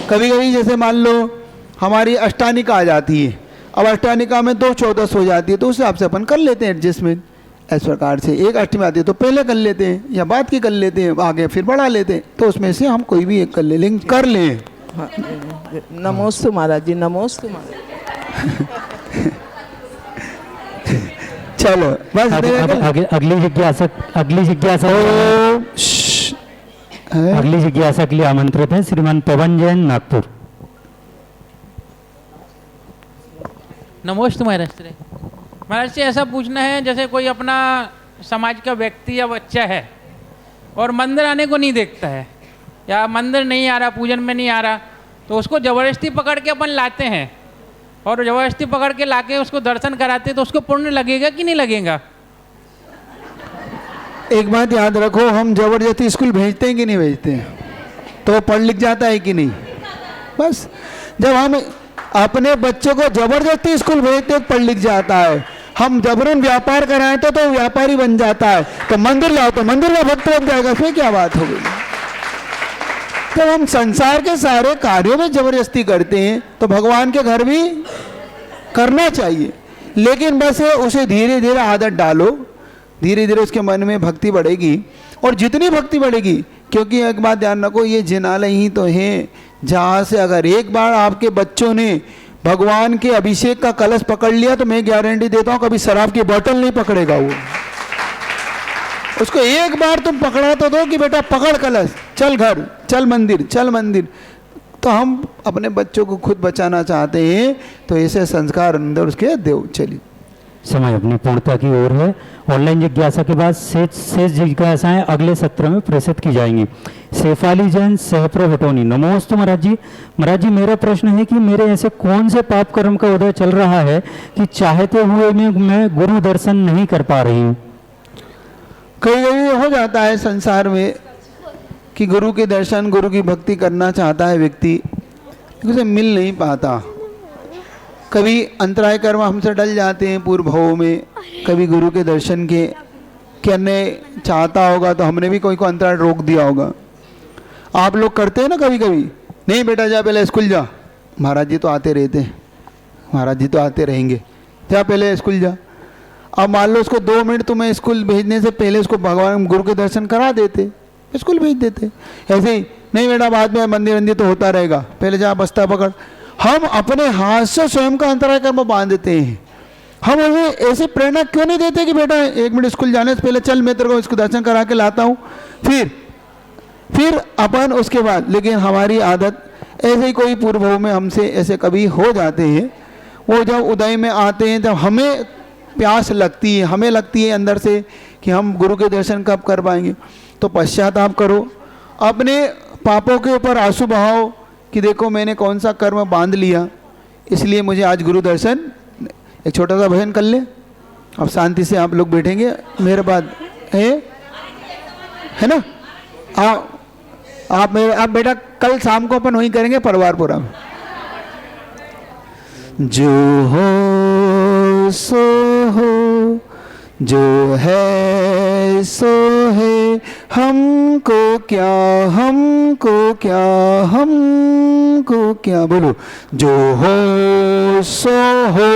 कभी कभी जैसे मान लो हमारी अष्टानिका आ जाती है, अब अष्टानिका में 2 चौदस हो जाती है, तो उस हिसाब से अपन कर लेते हैं एडजस्टमेंट। इस प्रकार से एक अष्टमी आती है तो पहले कर लेते हैं या बाद की कर लेते हैं, आगे फिर बढ़ा लेते हैं, तो उसमें से हम कोई भी एक कर ले, लेकिन कर लें। नमोस्तु महाराज जी, नमोस्तु महाराज। चलो बस अगली जिज्ञासा के लिए आमंत्रित हैं श्रीमान पवन जैन, नागपुर। नमोस्तु महाराज जी। महाराज जी ऐसा पूछना है, जैसे कोई अपना समाज का व्यक्ति या बच्चा है और मंदिर आने को नहीं देखता है या मंदिर नहीं आ रहा, पूजन में नहीं आ रहा, तो उसको ज़बरदस्ती पकड़ के अपन लाते हैं और ज़बरदस्ती पकड़ के लाके उसको दर्शन कराते, तो उसको पुण्य लगेगा कि नहीं लगेगा? एक बात याद रखो, हम जबरदस्ती स्कूल भेजते हैं कि नहीं भेजते हैं, तो पढ़ लिख जाता है कि नहीं? बस जब हम अपने बच्चों को जबरदस्ती स्कूल भेजते हैं पढ़ लिख जाता है, हम जबरन व्यापार कराएं तो व्यापारी बन जाता है, तो मंदिर लाओ तो मंदिर में भक्त बन जाएगा, फिर क्या बात हो गई? तो हम संसार के सारे कार्यों में जबरदस्ती करते हैं, तो भगवान के घर भी करना चाहिए, लेकिन बस उसे धीरे धीरे आदत डालो, धीरे धीरे उसके मन में भक्ति बढ़ेगी। और जितनी भक्ति बढ़ेगी, क्योंकि एक बात ध्यान रखो, ये जिनालय ही तो है जहाँ से अगर एक बार आपके बच्चों ने भगवान के अभिषेक का कलश पकड़ लिया, तो मैं गारंटी देता हूँ कभी शराब की बोतल नहीं पकड़ेगा वो। उसको एक बार तुम पकड़ा तो दो कि बेटा पकड़ कलश, चल घर, चल मंदिर, चल मंदिर। तो हम अपने बच्चों को खुद बचाना चाहते हैं, तो ऐसे संस्कार अंदर उसके देव। चलिए, समय अपनी पूर्णता की ओर है। ऑनलाइन जिज्ञासा के बाद शेष जिज्ञासाएं अगले सत्र में प्रेषित की जाएंगी। शेफाली जैन, सहप्र भटोनी। नमोस्तु महाराज जी। महाराज जी, मेरा प्रश्न है कि मेरे ऐसे कौन से पाप कर्म का उदय चल रहा है कि चाहते हुए मैं गुरु दर्शन नहीं कर पा रही हूँ? कई कई हो जाता है संसार में कि गुरु के दर्शन, गुरु की भक्ति करना चाहता है व्यक्ति, उसे मिल नहीं पाता। कभी अंतराय कर्म हमसे डल जाते हैं पूर्व भाव में, कभी गुरु के दर्शन के करने चाहता होगा तो हमने भी कोई को अंतराय रोक दिया होगा। आप लोग करते हैं ना कभी कभी, नहीं बेटा जा पहले स्कूल जा, महाराज जी तो आते रहते हैं, महाराज जी तो आते रहेंगे, जा पहले स्कूल जा। अब मान लो उसको 2 मिनट तुम्हें स्कूल भेजने से पहले उसको भगवान गुरु के दर्शन करा देते, स्कूल भेज देते। ऐसे ही नहीं बेटा बाद में मंदिर तो होता रहेगा, पहले जा बस्ता पकड़। हम अपने हाथ से स्वयं का अंतराय कर्म बांधते हैं। हम उन्हें ऐसे प्रेरणा क्यों नहीं देते कि बेटा 1 मिनट स्कूल जाने से पहले चल मैं तेरे को इसको दर्शन करा के लाता हूँ, फिर अपन उसके बाद। लेकिन हमारी आदत ऐसे ही कोई पूर्व भाव में हमसे ऐसे कभी हो जाते हैं, वो जब उदय में आते हैं, जब हमें प्यास लगती है, हमें लगती है अंदर से कि हम गुरु के दर्शन कब कर पाएंगे, तो पश्चाताप करो, अपने पापों के ऊपर आंसू बहाओ कि देखो मैंने कौन सा कर्म बांध लिया, इसलिए मुझे आज गुरु दर्शन। एक छोटा सा भजन कर ले, अब शांति से आप लोग बैठेंगे मेरे बाद, है ना? आप बेटा कल शाम को अपन वहीं करेंगे परिवार पूरा। जो हो सो हो, जो है सो है, हमको क्या, हमको क्या, हमको क्या, बोलो। जो हो सो हो,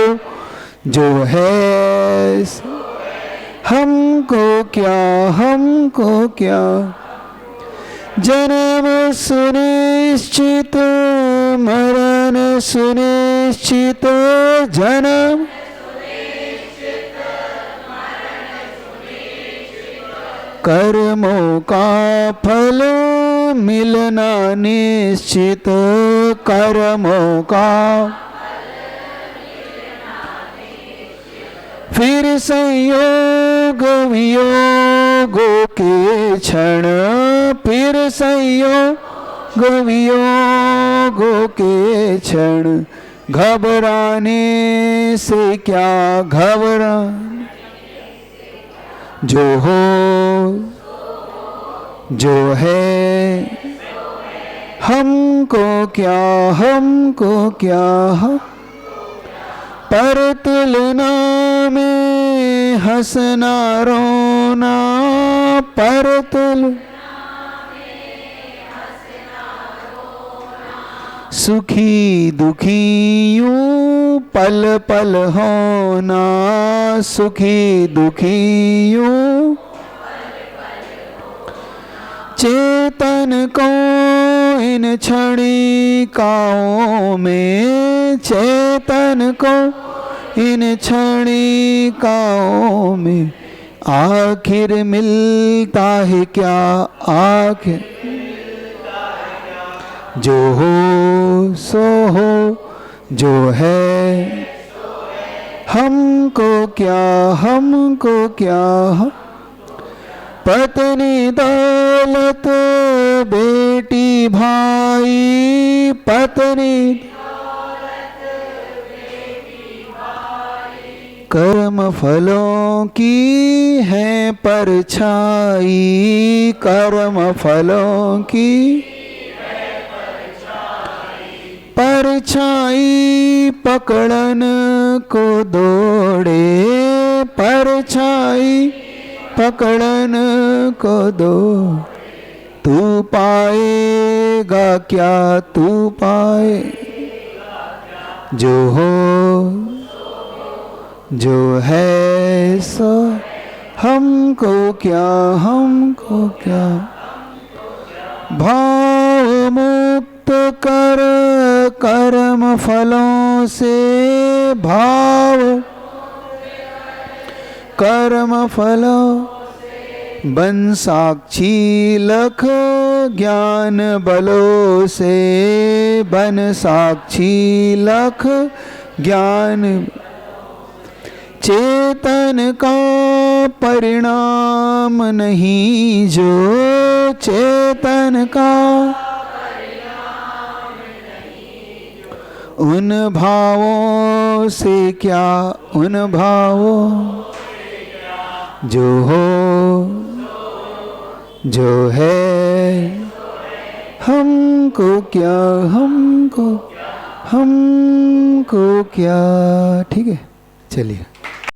जो है सो, हमको क्या, हमको क्या। जन्म सुनिश्चित, मरण सुनिश्चित, जन्म कर्मों का फल मिलना निश्चित, कर्मों का फिर संयोग वियोगों के क्षण, फिर संयोग वियोगों के क्षण, घबराने से क्या घबराने। जो हो, जो है, हमको क्या, हमको क्या। पर तुलना में हंसना रोना, पर सुखी दुखी यूं पल पल होना, सुखी दुखी यूं चेतन को इन क्षणिकाओं में, चेतन को इन क्षणिकाओं में आखिर मिलता है क्या, आखिर जो हो सो हो जो है, हमको क्या, हमको क्या, पत्नी दौलत बेटी भाई, पत्नी कर्म फलों की है परछाई, कर्म फलों की परछाई पकड़न को दौड़े, परछाई पकड़न को दो, तू पाएगा क्या, तू पाए जो हो जो है सो, हमको क्या, हमको क्या, भाव मुक्त कर कर्म फलों से, भाव कर्म फलों बन साक्षी लख ज्ञान बलों से, बन साक्षी लख ज्ञान, चेतन का परिणाम नहीं जो, चेतन का उन भावों से क्या, उन भावों जो हो जो है, हमको क्या, हमको क्या, ठीक है, चलिए।